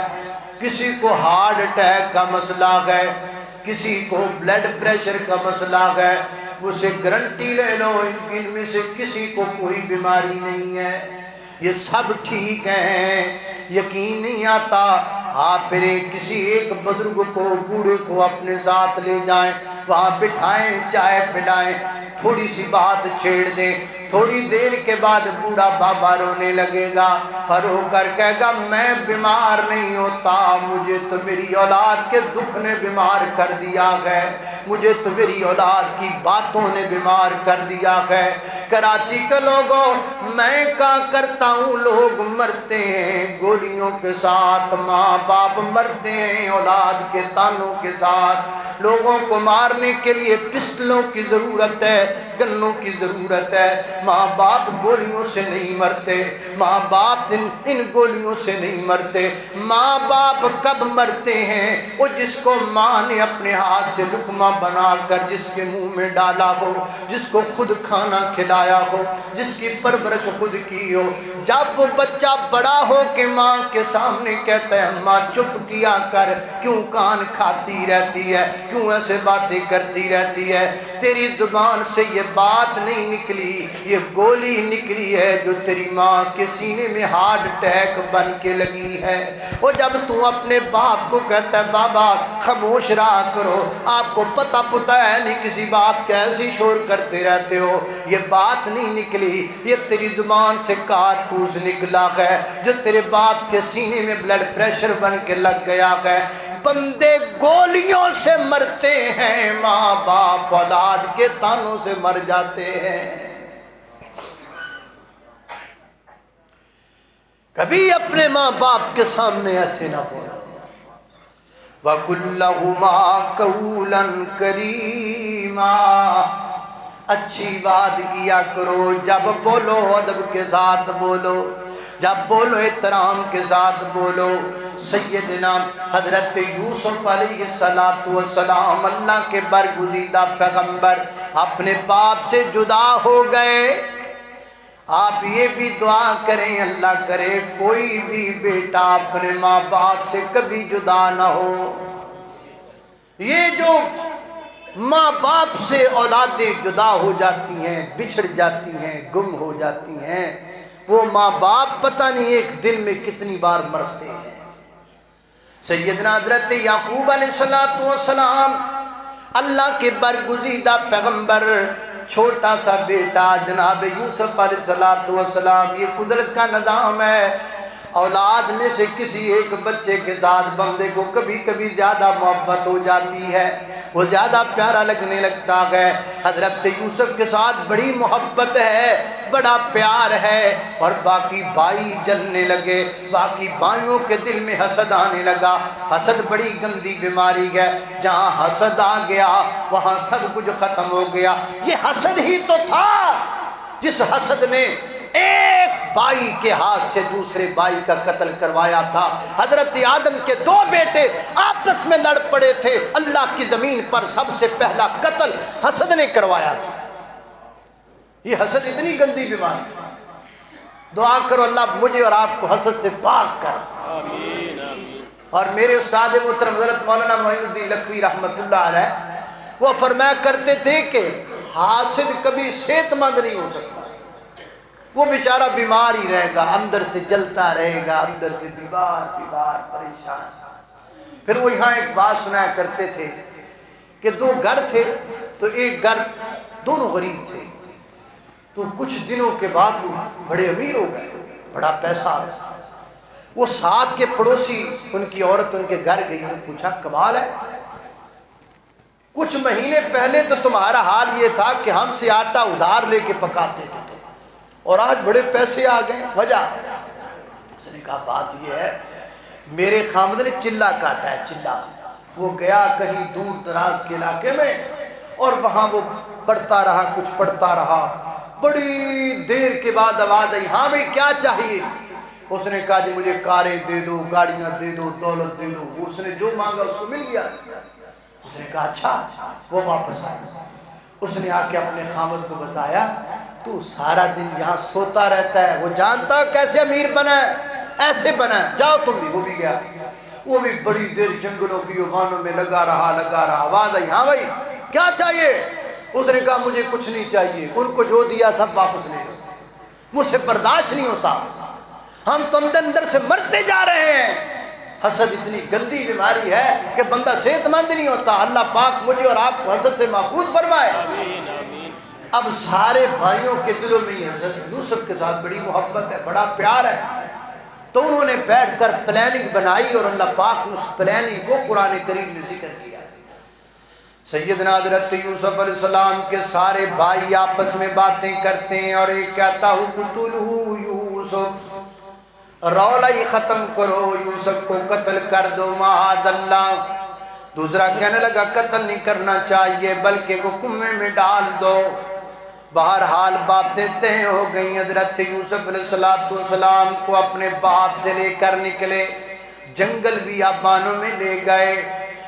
کسی کو ہارٹ اٹیک کا مسئلہ ہے، کسی کو بلڈ پریشر کا مسئلہ ہے، مجھ سے گارنٹی لے لو ان میں سے کسی کو کوئی بیماری نہیں ہے، یہ سب ٹھیک ہیں۔ یقین نہیں آتا، آپ پھر کسی ایک بزرگ کو، بوڑھے کو اپنے ساتھ لے جائیں، وہاں بٹھائیں، چائے پلائیں، تھوڑی سی بات چھیڑ دیں، تھوڑی دیر کے بعد بوڑھا بابا رونے لگے گا اور رو کر کہے گا میں بیمار نہیں ہوتا، مجھے تو میری اولاد کے دکھ نے بیمار کر دیا ہے، مجھے تو میری اولاد کی باتوں نے بیمار کر دیا ہے۔ کراچی کے لوگوں میں کہا کرتا ہوں لوگ مرتے ہیں گولیوں کے ساتھ، ماں باپ مرتے ہیں اولاد کے تانوں کے ساتھ۔ لوگوں کو مارنے کے لیے پسٹلوں کی ضرورت ہے، گنوں کی ضرورت ہے، ماں باپ گولیوں سے نہیں مرتے، ماں باپ ان گولیوں سے نہیں مرتے۔ ماں باپ کب مرتے ہیں؟ وہ جس کو ماں نے اپنے ہاتھ سے لقمہ بنا کر جس کے منہ میں ڈالا ہو، جس کو خود کھانا کھلایا ہو، جس کی پرورش خود کی ہو۔ جب وہ بچہ بڑا ہو کے ماں کے سامنے کہتا ہے ماں چپ کیا کر، کیوں کان کھاتی رہتی ہے، کیوں ایسے باتیں کرتی رہتی ہے، تیری زبان سے یہ بات نہیں نکلی، یہ گولی نکلی ہے جو تیری ماں کے سینے میں ہارٹ اٹیک بن کے لگی ہے۔ وہ جب تو اپنے باپ کو کہتا ہے بابا خاموش رہا کرو، آپ کو پتہ ہے نہیں کسی بات کا ایسی شور کرتے رہتے ہو، یہ بات نہیں نکلی، یہ تیری زبان سے کارتوس نکلا ہے جو تیرے باپ کے سینے میں بلڈ پریشر بن کے لگ گیا ہے۔ بندے گولیوں سے مرتے ہیں، ماں باپ اولاد کے تانوں سے مر جاتے ہیں۔ کبھی اپنے ماں باپ کے سامنے ایسے نہ بولو۔ وَقُلْ لَهُمَا قَوْلًا كَرِيمًا، اچھی بات کیا کرو، جب بولو ادب کے ساتھ بولو، جب بولو احترام کے ساتھ بولو۔ سیدنا حضرت یوسف علیہ السلام اللہ کے برگزیدہ پیغمبر اپنے باپ سے جدا ہو گئے۔ آپ یہ بھی دعا کریں اللہ کرے کوئی بھی بیٹا اپنے ماں باپ سے کبھی جدا نہ ہو۔ یہ جو ماں باپ سے اولادیں جدا ہو جاتی ہیں، بچھڑ جاتی ہیں، گم ہو جاتی ہیں، وہ ماں باپ پتہ نہیں ایک دن میں کتنی بار مرتے ہیں۔ سیدنا حضرت یعقوب علیہ السلام اللہ کے برگزیدہ پیغمبر، چھوٹا سا بیٹا جناب یوسف علیہ السلام، یہ قدرت کا نظام ہے، اولاد میں سے کسی ایک بچے کے ساتھ بندے کو کبھی کبھی زیادہ محبت ہو جاتی ہے، وہ زیادہ پیارا لگنے لگتا ہے۔ حضرت یوسف کے ساتھ بڑی محبت ہے، بڑا پیار ہے، اور باقی بھائی جلنے لگے، باقی بھائیوں کے دل میں حسد آنے لگا۔ حسد بڑی گندی بیماری ہے، جہاں حسد آ گیا وہاں سب کچھ ختم ہو گیا۔ یہ حسد ہی تو تھا جس حسد نے ایک بھائی کے ہاتھ سے دوسرے بھائی کا قتل کروایا تھا۔ حضرت آدم کے دو بیٹے آپس میں لڑ پڑے تھے، اللہ کی زمین پر سب سے پہلا قتل حسد نے کروایا تھا۔ یہ حسد اتنی گندی بیماری تھی۔ دعا کرو اللہ مجھے اور آپ کو حسد سے پاک کر۔ آمین۔ اور میرے استاد محترم حضرت مولانا معین الدین لکھوی رحمت اللہ علیہ وہ فرمایا کرتے تھے کہ حاسد کبھی صحت مند نہیں ہو سکتا، وہ بیچارہ بیمار ہی رہے گا، اندر سے جلتا رہے گا، اندر سے بیمار پریشان۔ پھر وہ یہاں ایک بات سنایا کرتے تھے کہ دو گھر تھے، تو ایک گھر دونوں غریب تھے، تو کچھ دنوں کے بعد وہ بڑے امیر ہو گئے، بڑا پیسہ آ گیا۔ وہ ساتھ کے پڑوسی ان کی عورت ان کے گھر گئی، انہوں نے پوچھا کمال ہے، کچھ مہینے پہلے تو تمہارا حال یہ تھا کہ ہم سے آٹا ادھار لے کے پکاتے تھے اور آج بڑے پیسے آ گئے، وجہ؟ اس نے کہا بات یہ ہے میرے خامد نے چلہ کاٹا ہے، چلہ۔ وہ گیا کہیں دور دراز کے علاقے میں اور وہاں وہ پڑھتا رہا، کچھ پڑھتا رہا، بڑی دیر کے بعد آواز آئی، ہاں بھائی کیا چاہیے؟ اس نے کہا جی مجھے کاریں دے دو، گاڑیاں دے دو، دولت دے دو۔ اس نے جو مانگا اس کو مل گیا۔ اس نے کہا اچھا۔ وہ واپس آیا، اس نے آ کے اپنے خامد کو بتایا تو سارا دن یہاں سوتا رہتا ہے، وہ جانتا کیسے امیر بنا ہے، ایسے بنا ہے، جاؤ تم بھی۔ وہ بھی گیا، وہ بھی بڑی دیر جنگلوں بیابانوں میں لگا رہا۔ آواز آئی، ہاں بھائی کیا چاہیے؟ اس نے کہا مجھے کچھ نہیں چاہیے، ان کو جو دیا سب واپس لے لو، مجھ سے برداشت نہیں ہوتا، ہم تو اندر سے مرتے جا رہے ہیں۔ حسد اتنی گندی بیماری ہے کہ بندہ صحت مند نہیں ہوتا۔ اللہ پاک مجھے اور آپ کو حسد سے محفوظ فرمائے۔ اب سارے بھائیوں کے دلوں میں یہ حضرت یوسف کے ساتھ بڑی محبت ہے، بڑا پیار ہے، تو انہوں نے بیٹھ کر پلاننگ بنائی اور اللہ پاک نے اس پلاننگ کو قرآن کریم میں ذکر کیا۔ سیدنا حضرت یوسف علیہ السلام کے سارے بھائی آپس میں باتیں کرتے ہیں اور ایک کہتا ہوں قتلوا یوسف، رولا ہی ختم کرو، یوسف کو قتل کر دو معاذ اللہ۔ دوسرا کہنے لگا قتل نہیں کرنا چاہیے بلکہ کو کنویں میں ڈال دو۔ بہرحال باتیں طے ہو گئی۔ حضرت یوسف علیہ السلام کو اپنے باپ سے لے کر نکلے، جنگل بیابانوں میں لے گئے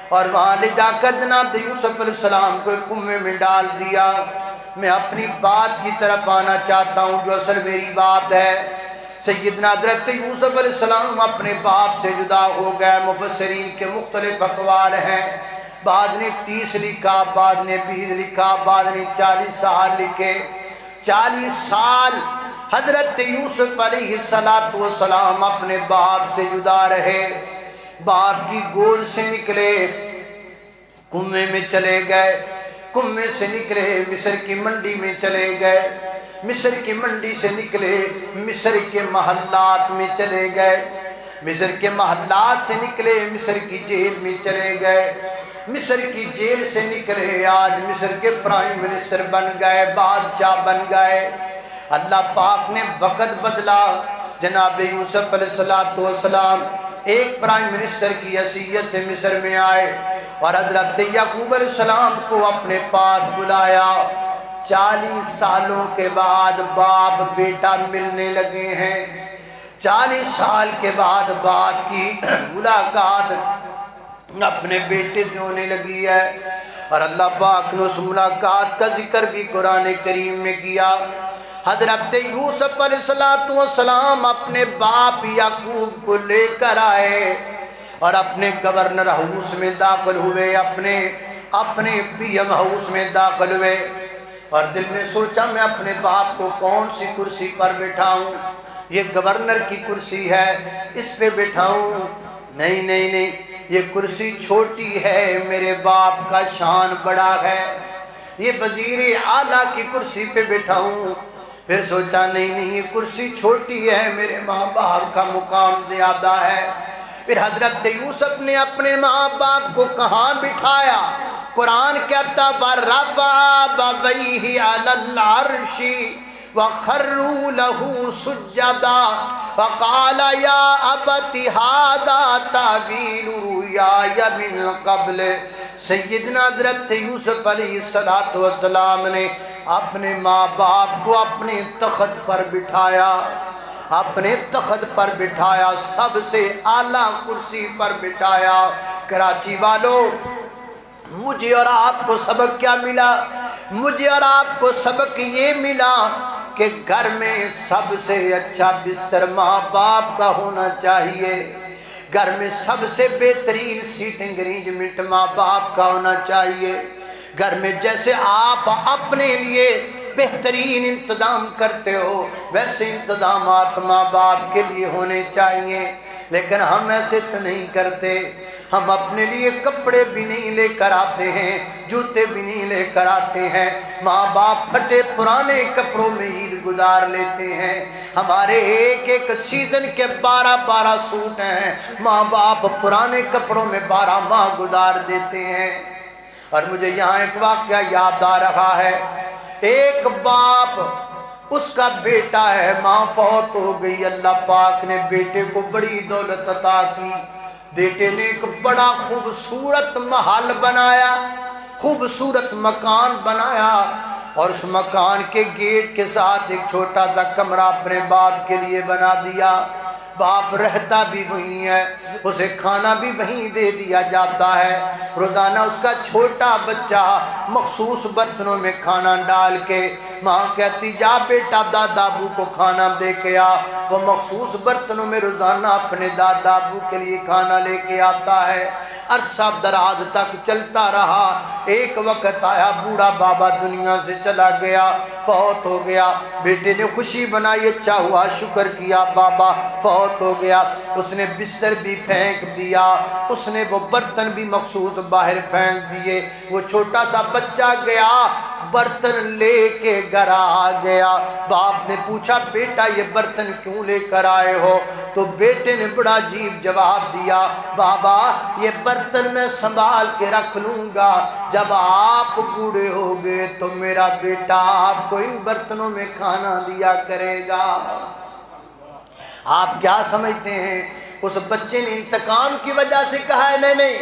اور وہاں لے جا کر جناب یوسف علیہ السلام کو کنویں میں ڈال دیا۔ میں اپنی بات کی طرف آنا چاہتا ہوں جو اصل میری بات ہے۔ سیدنا حضرت یوسف علیہ السلام اپنے باپ سے جدا ہو گئے۔ مفسرین کے مختلف اقوال ہیں، بعض نے 30 لکھا، بعض نے 20 لکھا، بعض نے 40 سال لکھے۔ 40 سال حضرت یوسف علیہ السلام اپنے باپ سے جدا رہے، باپ کی گود سے نکلے، کنویں میں چلے گئے، کنویں سے نکلے مصر کی منڈی میں چلے گئے، مصر کی منڈی سے نکلے مصر کے محلات میں چلے گئے، مصر کے محلات سے نکلے مصر کی جیل میں چلے گئے، مصر کی جیل سے نکلے آج مصر کے پرائم منسٹر بن گئے، بادشاہ بن گئے۔ اللہ پاک نے وقت بدلا، جناب یوسف علیہ السلام ایک پرائم منسٹر کی حیثیت سے مصر میں آئے اور حضرت یعقوب علیہ السلام کو اپنے پاس بلایا۔ 40 سالوں کے بعد باپ بیٹا ملنے لگے ہیں، 40 سال کے بعد باپ کی ملاقات اپنے بیٹے سے ہونے لگی ہے، اور اللہ پاک نے اس ملاقات کا ذکر بھی قرآن کریم میں کیا۔ حضرت یوسف علیہ السلام اپنے باپ یعقوب کو لے کر آئے اور اپنے گورنر ہاؤس میں داخل ہوئے، اپنے پی ایم ہاؤس میں داخل ہوئے اور دل میں سوچا میں اپنے باپ کو کون سی کرسی پر بٹھاؤں، یہ گورنر کی کرسی ہے اس پہ بٹھاؤں؟ نہیں، یہ کرسی چھوٹی ہے، میرے باپ کا شان بڑا ہے، یہ وزیر اعلیٰ کی کرسی پہ بٹھاؤں؟ پھر سوچا نہیں، یہ کرسی چھوٹی ہے، میرے ماں باپ کا مقام زیادہ ہے۔ پھر حضرت یوسف نے اپنے ماں باپ کو کہاں بٹھایا؟ قرآن کہتا وَرَفَعَ أَبَوَيْهِ عَلَى الْعَرْشِ وَخَرُّوا لَهُ سُجَّدًا وَقَالَ يَا أَبَتِ هَذَا تَأْوِيلُ رُؤْيَايَ مِن قَبْلُ۔ سیدنا حضرت یوسف علیہ السلام نے اپنے ماں باپ کو اپنے تخت پر بٹھایا، اپنے تخت پر بٹھایا، سب سے اعلیٰ کرسی پر بٹھایا۔ کراچی والوں، مجھے اور آپ کو سبق کیا ملا؟ مجھے اور آپ کو سبق یہ ملا کہ گھر میں سب سے اچھا بستر ماں باپ کا ہونا چاہیے، گھر میں سب سے بہترین سیٹنگ ارینجمنٹ ماں باپ کا ہونا چاہیے، گھر میں جیسے آپ اپنے لیے بہترین انتظام کرتے ہو ویسے انتظامات ماں باپ کے لیے ہونے چاہیے، لیکن ہم ایسے تو نہیں کرتے۔ ہم اپنے لیے کپڑے بھی نہیں لے کر آتے ہیں، جوتے بھی نہیں لے کر آتے ہیں، ماں باپ پھٹے پرانے کپڑوں میں عید گزار لیتے ہیں۔ ہمارے ایک ایک سیزن کے 12 سوٹ ہیں، ماں باپ پرانے کپڑوں میں 12 ماہ گزار دیتے ہیں۔ اور مجھے یہاں ایک واقعہ یاد آ رہا ہے، ایک باپ، اس کا بیٹا ہے، ماں فوت ہو گئی، اللہ پاک نے بیٹے کو بڑی دولت عطا کی، بیٹے نے ایک بڑا خوبصورت محل بنایا، خوبصورت مکان بنایا، اور اس مکان کے گیٹ کے ساتھ ایک چھوٹا سا کمرہ اپنے باپ کے لیے بنا دیا۔ باپ رہتا بھی وہیں ہے، اسے کھانا بھی وہیں دے دیا جاتا ہے۔ روزانہ اس کا چھوٹا بچہ مخصوص برتنوں میں کھانا ڈال کے، ماں کہتی جا بیٹا دادا ابو کو کھانا دے کے آ، وہ مخصوص برتنوں میں روزانہ اپنے دادا ابو کے لیے کھانا لے کے آتا ہے۔ عرصہ دراز تک چلتا رہا، ایک وقت آیا بوڑھا بابا دنیا سے چلا گیا، فوت ہو گیا۔ بیٹے نے خوشی منائی، اچھا ہوا، شکر کیا، بابا فوت ہو گیا۔ اس نے بستر بھی پھینک دیا، اس نے وہ برتن بھی مخصوص باہر پھینک دیے۔ وہ چھوٹا سا بچہ گیا، برتن لے کے گھر آ گیا۔ باپ نے پوچھا بیٹا یہ برتن کیوں لے کر آئے ہو؟ تو بیٹے نے بڑا عجیب جواب دیا، بابا یہ برتن میں سنبھال کے رکھ لوں گا، جب آپ بوڑھے ہو گئے تو میرا بیٹا آپ کو ان برتنوں میں کھانا دیا کرے گا۔ آپ کیا سمجھتے ہیں اس بچے نے انتقام کی وجہ سے کہا ہے؟ نہیں،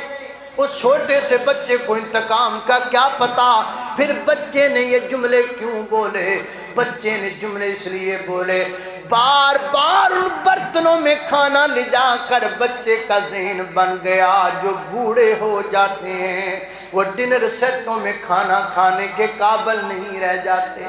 اس چھوٹے سے بچے کو انتقام کا کیا پتا۔ پھر بچے نے یہ جملے کیوں بولے؟ بچے نے جملے اس لیے بولے، بار بار ان برتنوں میں کھانا لے جا کر بچے کا ذہن بن گیا، جو بوڑھے ہو جاتے ہیں وہ ڈنر سیٹوں میں کھانا کھانے کے قابل نہیں رہ جاتے،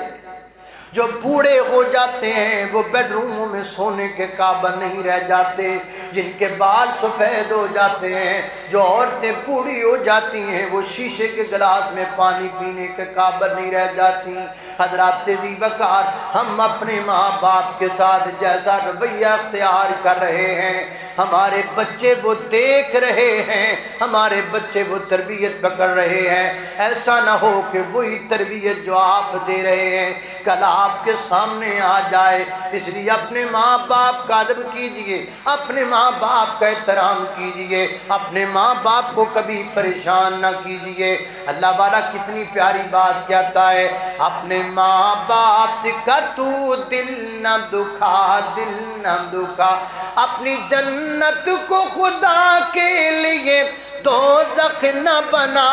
جو بوڑھے ہو جاتے ہیں وہ بیڈ روموں میں سونے کے قابل نہیں رہ جاتے، جن کے بال سفید ہو جاتے ہیں، جو عورتیں بوڑھی ہو جاتی ہیں وہ شیشے کے گلاس میں پانی پینے کے قابل نہیں رہ جاتی۔ حضرات ذی وقار، ہم اپنے ماں باپ کے ساتھ جیسا رویہ اختیار کر رہے ہیں، ہمارے بچے وہ دیکھ رہے ہیں، ہمارے بچے وہ تربیت پکڑ رہے ہیں۔ ایسا نہ ہو کہ وہی تربیت جو آپ دے رہے ہیں کل آپ کے سامنے آ جائے۔ اس لیے اپنے ماں باپ کا ادب کیجئے، اپنے ماں باپ کا احترام کیجئے، اپنے ماں باپ کو کبھی پریشان نہ کیجئے۔ اللہ والا کتنی پیاری بات کہتا ہے، اپنے ماں باپ کا تو دل نہ دکھا، دل نہ دکھا، اپنی جنت کو خدا کے لیے دوزخ نہ بنا،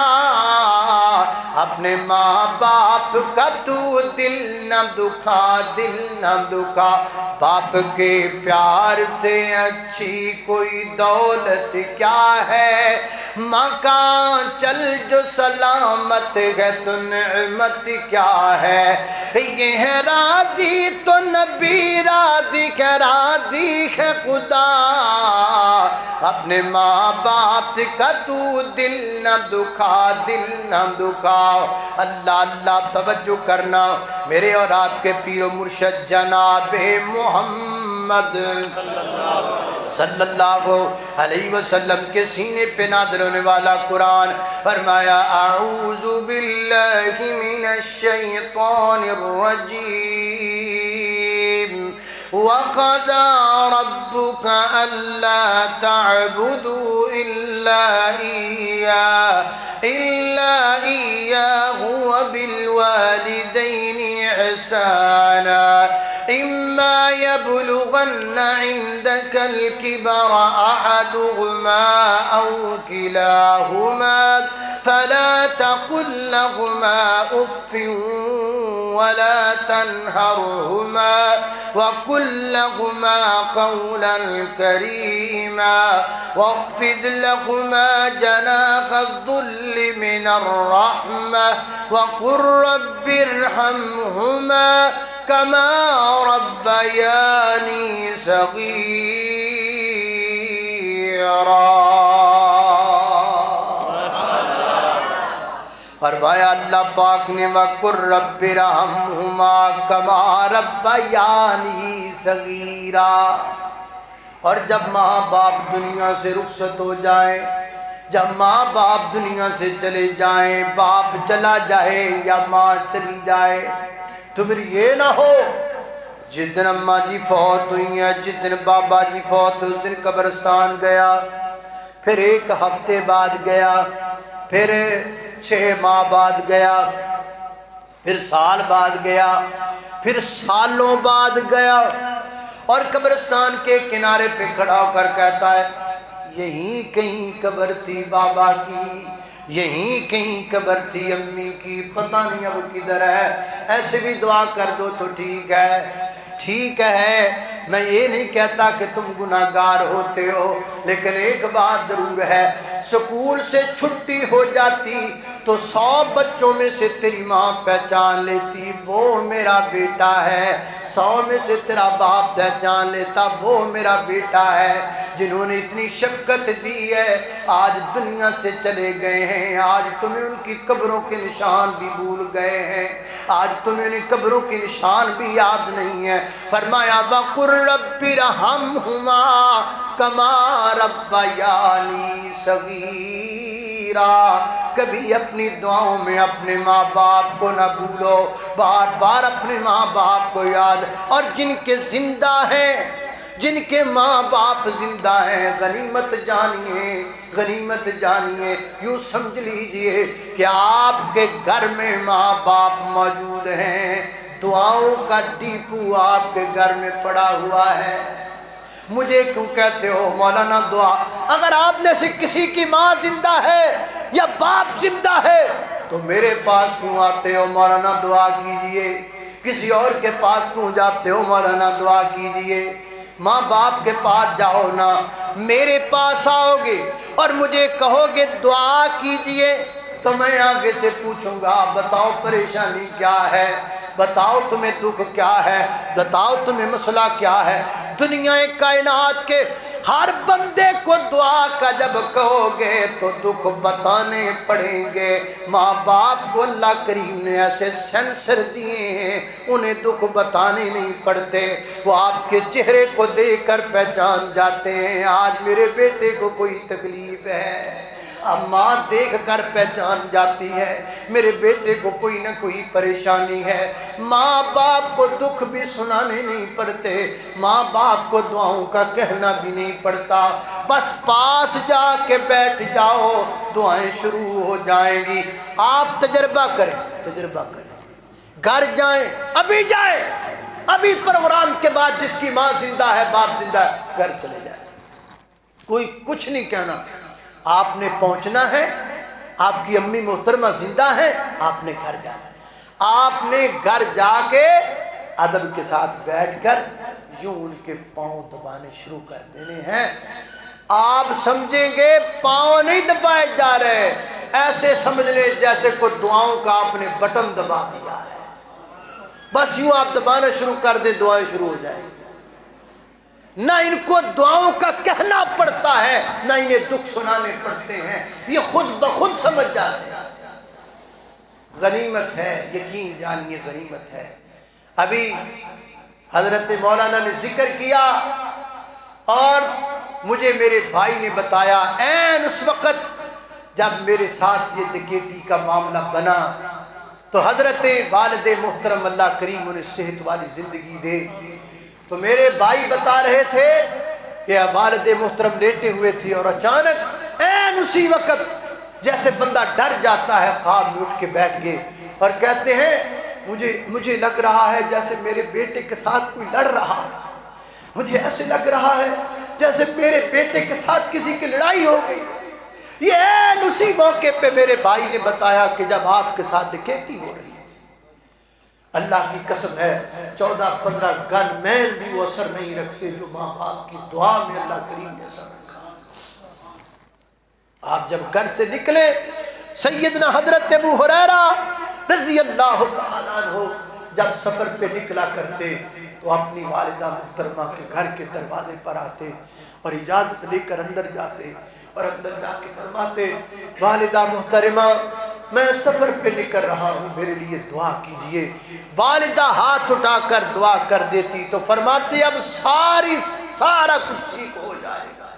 اپنے ماں باپ کا تو دل نہ دکھا، دل نہ دکھا، باپ کے پیار سے اچھی کوئی دولت کیا ہے، مکان چل جو سلامت ہے تو نعمت کیا ہے، یہ ہے راضی تو نبی راضی ہے، راضی ہے خدا، اپنے ماں باپ کا تو دل نہ دکھا، دل نہ دکھا۔ اللہ اللہ توجہ کرنا، میرے اور آپ کے پیر و مرشد جناب محمد صلی اللہ علیہ وسلم کے سینے پہ نازل ہونے والا قرآن فرمایا، اعوذ باللہ من الشیطان الرجیم، وَقَضَى رَبُّكَ أَلَّا تَعْبُدُوا إِلَّا إِيَّاهُ وَبِالْوَالِدَيْنِ إِحْسَانًا إِمَّا يَبْلُغَنَّ عِندَكَ الْكِبَرَ أَحَدُهُمَا أَوْ كِلَاهُمَا فَلَا تَقُل لَّهُمَا أُفٍّ وَلَا تَنْهَرْهُمَا وَقُل لَّهُمَا قَوْلًا كَرِيمًا وَاخْفِضْ لَهُمَا جَنَاحَ الذُّلِّ مِنَ الرَّحْمَةِ وَقُل رَّبِّ ارْحَمْهُمَا كَمَا رَبَّيَانِي صَغِيرًا۔ فرمایا اللہ پاک نے وَقُل رَبِّ ارْحَمْهُمَا كَمَا رَبَّيَانِي صَغِيرًا۔ اور جب ماں باپ دنیا سے رخصت ہو جائیں جب ماں باپ دنیا سے چلے جائیں، باپ چلا جائے یا ماں چلی جائے، تو پھر یہ نہ ہو جس دن اماں جی فوت ہوئی ہیں، جس دن بابا جی فوت ہوئے، اس دن قبرستان گیا، پھر 1 ہفتے بعد گیا، پھر 6 ماہ بعد گیا، پھر سال بعد گیا، پھر سالوں بعد گیا، اور قبرستان کے کنارے پہ کھڑا ہو کر کہتا ہے یہیں کہیں قبر تھی بابا کی، یہیں کہیں قبر تھی امی کی، پتہ نہیں اب کدھر ہے۔ ایسے بھی دعا کر دو تو ٹھیک ہے، ٹھیک ہے، میں یہ نہیں کہتا کہ تم گناہگار ہوتے ہو، لیکن ایک بات ضرور ہے، سکول سے چھٹی ہو جاتی تو 100 بچوں میں سے تیری ماں پہچان لیتی وہ میرا بیٹا ہے، 100 میں سے تیرا باپ پہچان لیتا وہ میرا بیٹا ہے، جنہوں نے اتنی شفقت دی ہے، آج دنیا سے چلے گئے ہیں، آج تمہیں ان کی قبروں کے نشان بھی بھول گئے ہیں، آج تمہیں ان قبروں کے نشان بھی یاد نہیں ہے۔ فرمایا وَقُلْ رَبِّ ارْحَمْهُمَا كَمَا رَبَّيَانِي صَغِيرًا۔ کبھی اپنی دعاؤں میں اپنے ماں باپ کو نہ بھولو، بار بار اپنے ماں باپ کو یاد، اور جن کے زندہ ہیں، جن کے ماں باپ زندہ ہیں، غنیمت جانیے، غنیمت جانیے، یوں سمجھ لیجئے کہ آپ کے گھر میں ماں باپ موجود ہیں، دعاؤں کا ڈیپو آپ کے گھر میں پڑا ہوا ہے۔ مجھے کیوں کہتے ہو مولانا دعا؟ اگر آپ نے سے کسی کی ماں زندہ ہے یا باپ زندہ ہے تو میرے پاس کیوں آتے ہو مولانا دعا کیجئے؟ کسی اور کے پاس کیوں جاتے ہو مولانا دعا کیجئے؟ ماں باپ کے پاس جاؤ نا، میرے پاس آؤ گے اور مجھے کہو گے دعا کیجئے تو میں آگے سے پوچھوں گا بتاؤ پریشانی کیا ہے، بتاؤ تمہیں دکھ کیا ہے، بتاؤ تمہیں مسئلہ کیا ہے۔ دنیا کائنات کے ہر بندے کو دعا کا جب کہو گے تو دکھ بتانے پڑیں گے۔ ماں باپ کو اللہ کریم نے ایسے سینسر دیے ہیں، انہیں دکھ بتانے نہیں پڑتے، وہ آپ کے چہرے کو دیکھ کر پہچان جاتے ہیں آج میرے بیٹے کو کوئی تکلیف ہے، اب ماں دیکھ کر پہچان جاتی ہے میرے بیٹے کو کوئی نہ کوئی پریشانی ہے۔ ماں باپ کو دکھ بھی سنانے نہیں پڑتے، ماں باپ کو دعاؤں کا کہنا بھی نہیں پڑتا، بس پاس جا کے بیٹھ جاؤ دعائیں شروع ہو جائیں گی۔ آپ تجربہ کریں، تجربہ کریں، گھر جائیں، ابھی جائیں، ابھی پروگرام کے بعد جس کی ماں زندہ ہے باپ زندہ ہے گھر چلے جائیں، کوئی کچھ نہیں کہنا، آپ نے پہنچنا ہے، آپ کی امی محترمہ زندہ ہے، آپ نے گھر جانا، آپ نے گھر جا کے ادب کے ساتھ بیٹھ کر یوں ان کے پاؤں دبانے شروع کر دینے ہیں۔ آپ سمجھیں گے پاؤں نہیں دبائے جا رہے، ایسے سمجھ لیں جیسے کوئی دعاؤں کا آپ نے بٹن دبا دیا ہے، بس یوں آپ دبانا شروع کر دیں دعائیں شروع ہو جائیں گی۔ نہ ان کو دعاؤں کا کہنا پڑتا ہے نہ انہیں دکھ سنانے پڑتے ہیں، یہ خود بخود سمجھ جاتے ہیں۔ غنیمت ہے، یقین جانیے غنیمت ہے۔ ابھی حضرت مولانا نے ذکر کیا اور مجھے میرے بھائی نے بتایا عین اس وقت جب میرے ساتھ یہ ڈکیتی کا معاملہ بنا تو حضرت والد محترم اللہ کریم انہیں صحت والی زندگی دے، تو میرے بھائی بتا رہے تھے کہ والد محترم لیٹے ہوئے تھے اور اچانک عین اسی وقت جیسے بندہ ڈر جاتا ہے خواب میں اٹھ کے بیٹھ گئے اور کہتے ہیں مجھے لگ رہا ہے جیسے میرے بیٹے کے ساتھ کوئی لڑ رہا ہے، مجھے ایسے لگ رہا ہے جیسے میرے بیٹے کے ساتھ کسی کی لڑائی ہو گئی۔ یہ عین اسی موقع پہ میرے بھائی نے بتایا کہ جب آپ کے ساتھ ڈکیتی ہو رہی ہے، اللہ کی قسم ہے 14-15 گن میل بھی وہ اثر نہیں رکھتے جو ماں باپ کی دعا میں اللہ کریم نے اثر رکھا۔ آپ جب گھر سے نکلے، سیدنا حضرت ابو ہریرہ رضی اللہ تعالیٰ عنہ جب سفر پہ نکلا کرتے تو اپنی والدہ محترمہ کے گھر کے دروازے پر آتے اور اجازت لے کر اندر جاتے اور اندر جا کے فرماتے والدہ محترمہ میں سفر پہ نکل رہا ہوں، میرے لیے دعا کیجئے۔ والدہ ہاتھ اٹھا کر دعا کر دیتی تو فرماتے اب سارا کچھ ٹھیک ہو جائے گا۔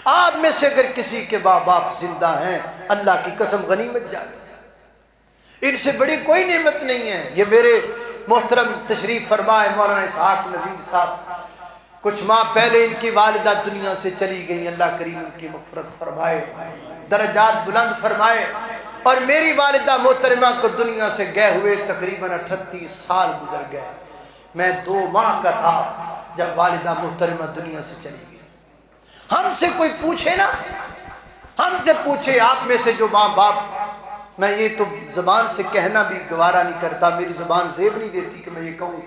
آپ میں سے اگر کسی کے ماں باپ زندہ ہیں اللہ کی قسم غنیمت جائے، ان سے بڑی کوئی نعمت نہیں ہے۔ یہ میرے محترم تشریف فرمائے مولانا اسحاق ندیم صاحب، کچھ ماہ پہلے ان کی والدہ دنیا سے چلی گئی، اللہ کریم ان کی مغفرت فرمائے، درجات بلند فرمائے۔ اور میری والدہ محترمہ کو دنیا سے گئے ہوئے تقریباً 38 سال گزر گئے، میں 2 ماہ کا تھا جب والدہ محترمہ دنیا سے چلی گئی۔ ہم سے کوئی پوچھے نا، ہم سے پوچھے آپ میں سے جو ماں باپ، میں یہ تو زبان سے کہنا بھی گوارا نہیں کرتا، میری زبان زیب نہیں دیتی کہ میں یہ کہوں،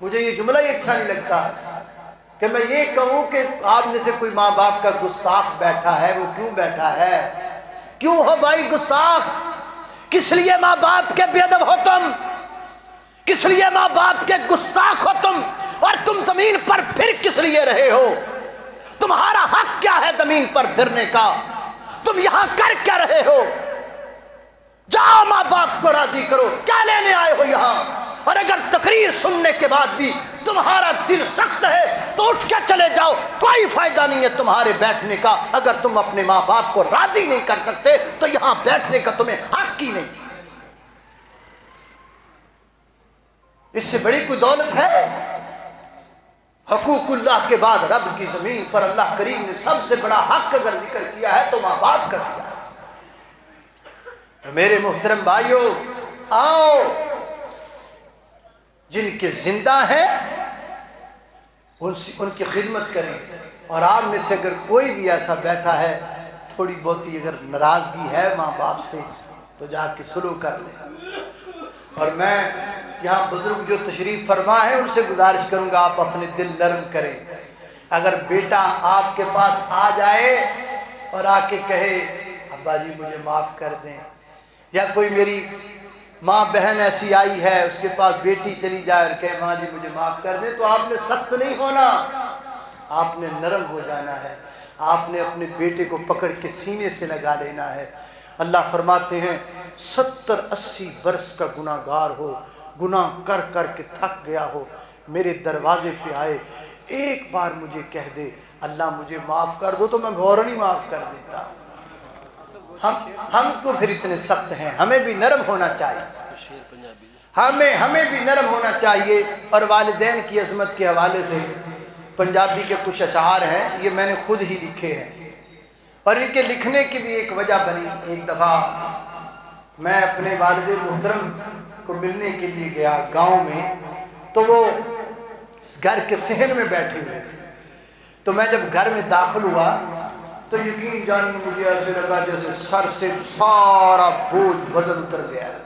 مجھے یہ جملہ ہی اچھا نہیں لگتا کہ میں یہ کہوں کہ آپ میں سے کوئی ماں باپ کا گستاخ بیٹھا ہے۔ وہ کیوں بیٹھا ہے؟ کیوں ہو بھائی گستاخ؟ کس لیے ماں باپ کے بے ادب ہو تم؟ کس لیے ماں باپ کے گستاخ ہو تم؟ اور تم زمین پر پھر کس لیے رہے ہو؟ تمہارا حق کیا ہے زمین پر پھرنے کا؟ تم یہاں کر کیا رہے ہو؟ جاؤ ماں باپ کو راضی کرو، کیا لینے آئے ہو یہاں؟ اور اگر تقریر سننے کے بعد بھی تمہارا دل سخت ہے تو اٹھ کے چلے جاؤ، کوئی فائدہ نہیں ہے تمہارے بیٹھنے کا۔ اگر تم اپنے ماں باپ کو راضی نہیں کر سکتے تو یہاں بیٹھنے کا تمہیں حق ہی نہیں۔ اس سے بڑی کوئی دولت ہے؟ حقوق اللہ کے بعد رب کی زمین پر اللہ کریم نے سب سے بڑا حق اگر ذکر کیا ہے تو ماں باپ کا کیا ہے۔ میرے محترم بھائیو، آؤ جن کے زندہ ہیں ان کی خدمت کریں، اور آپ میں سے اگر کوئی بھی ایسا بیٹھا ہے تھوڑی بہتی اگر ناراضگی ہے ماں باپ سے تو جا کے سلو کر لیں۔ اور میں یہاں بزرگ جو تشریف فرما ہے ان سے گزارش کروں گا آپ اپنے دل نرم کریں۔ اگر بیٹا آپ کے پاس آ جائے اور آ کے کہے ابا جی مجھے معاف کر دیں، یا کوئی میری ماں بہن ایسی آئی ہے اس کے پاس بیٹی چلی جائے اور کہے ماں جی مجھے معاف کر دیں، تو آپ نے سخت نہیں ہونا، آپ نے نرم ہو جانا ہے، آپ نے اپنے بیٹے کو پکڑ کے سینے سے لگا لینا ہے۔ اللہ فرماتے ہیں 70-80 برس کا گناہ گار ہو، گناہ کر کر کے تھک گیا ہو، میرے دروازے پہ آئے، ایک بار مجھے کہہ دے اللہ مجھے معاف کر دو، تو میں فوراً ہی معاف کر دیتا۔ ہم کو پھر اتنے سخت ہیں، ہمیں بھی نرم ہونا چاہیے، ہمیں بھی نرم ہونا چاہیے۔ اور والدین کی عظمت کے حوالے سے پنجابی کے کچھ اشعار ہیں، یہ میں نے خود ہی لکھے ہیں، اور ان کے لکھنے کی بھی ایک وجہ بنی۔ ایک دفعہ میں اپنے والد محترم کو ملنے کے لیے گیا گاؤں میں، تو وہ گھر کے صحن میں بیٹھے ہوئے تھے، تو میں جب گھر میں داخل ہوا تو یقین جانیے مجھے ایسے لگا جیسے سر سے سارا بوجھ وزن اتر گیا ہے،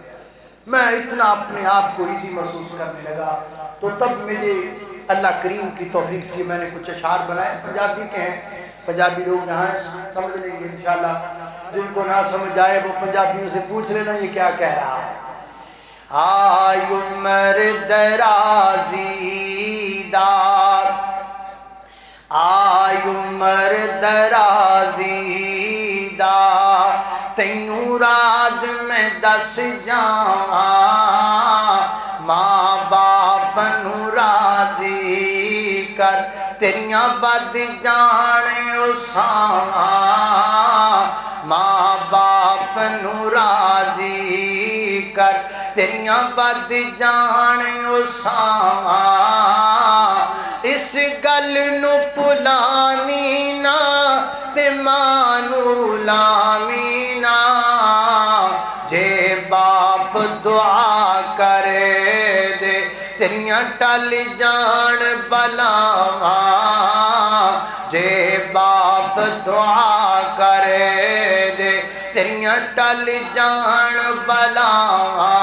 میں اتنا اپنے آپ کو ایزی محسوس کرنے لگا۔ تو تب مجھے اللہ کریم کی توفیق سے میں نے کچھ اشعار بنائے، پنجابی کے ہیں، پنجابی لوگ یہاں سمجھ لیں گے انشاءاللہ، جن کو نہ سمجھ آئے وہ پنجابیوں سے پوچھ لینا یہ کیا کہہ رہا ہے۔ آئی عمر درازی دار، آئی عمر درازی دا، تینوں راز میں دس جاواں، ماں باپ نوں راضی کر، تیریاں بد جان اساں، ماں باپ نوں راضی کر، تیریاں بد جان اساں، اس گل نو پلانی نا تے ماں نو رلامی نا، جے باپ دعا کرے دے تیریاں ٹل جان بلاواں، جے باپ دعا کرے دے تیریاں ٹل جان بلاواں،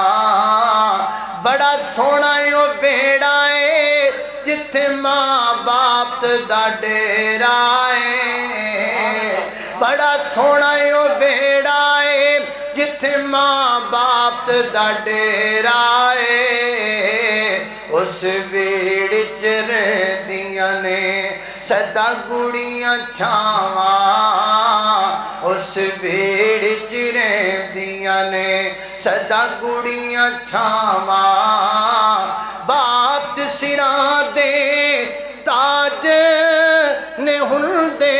بڑا سونا یو بیڑا ہے جتھے ماں باپ دا ڈیرا ہے، بڑا سونا یو بیڑا ہے جتھے ماں باپ دا ڈیرا ہے، اس ویڑ چ رہندیاں نے سدا گڑیاں چھاواں، اس ویڑ چ رہندیاں نے سدا گڑیاں چھاواں، باپ سراں دے تاج نے ہندے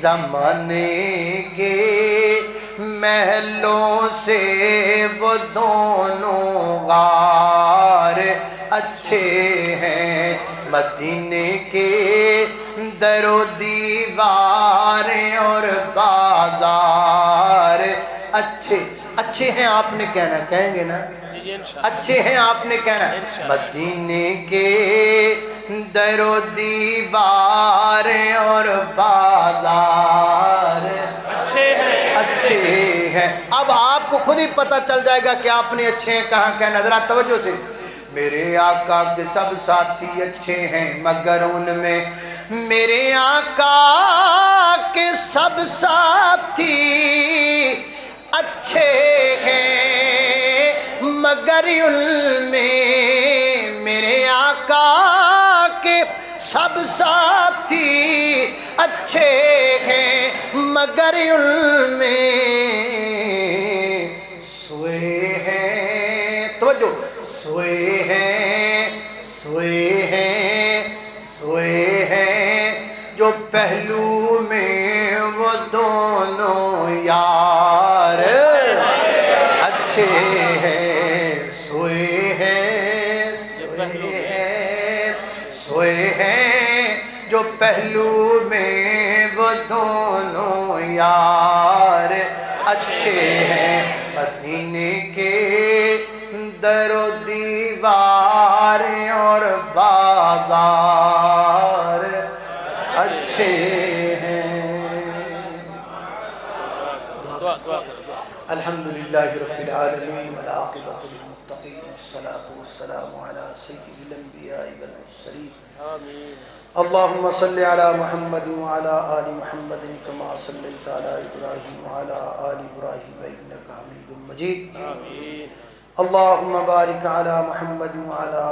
زمانے کے محلوں سے وہ دونوں غار اچھے ہیں، مدینے کے در و دیوار اور بازار اچھے اچھے ہیں آپ نے کہنا، کہیں گے نا اچھے ہیں آپ نے کہنا، مدینے کے در و دیوار اور بازار اچھے ہیں۔ اب آپ کو خود ہی پتہ چل جائے گا کہ آپ نے اچھے ہیں کہاں کہنا، ذرا توجہ سے۔ میرے آقا کے سب ساتھی اچھے ہیں مگر ان میں، میرے آقا کے سب ساتھی اچھے ہیں مگر ان میں، میرے آقا کے سب ساتھی اچھے ہیں مگر ان میں سوئے ہیں، توجہ، سوئے ہیں سوئے ہیں سوئے ہیں جو پہلو میں وہ دونوں یار اچھے ہیں، سوئے ہیں سوئے ہیں سوئے ہیں جو پہلو میں وہ دونوں یار اچھے ہیں، مدینے کے در و دیوار اور بازار اچھے ہیں۔ الحمدللہ رب العالمین والعاقبۃ للمتقین والصلاة والسلام علی سید الانبیاء والمرسلین اللہم صل علی محمد وعلی آل محمد کما صلیت علی ابراہیم وعلی آل ابراہیم انک حمید مجید اللہم بارک علی محمد وعلی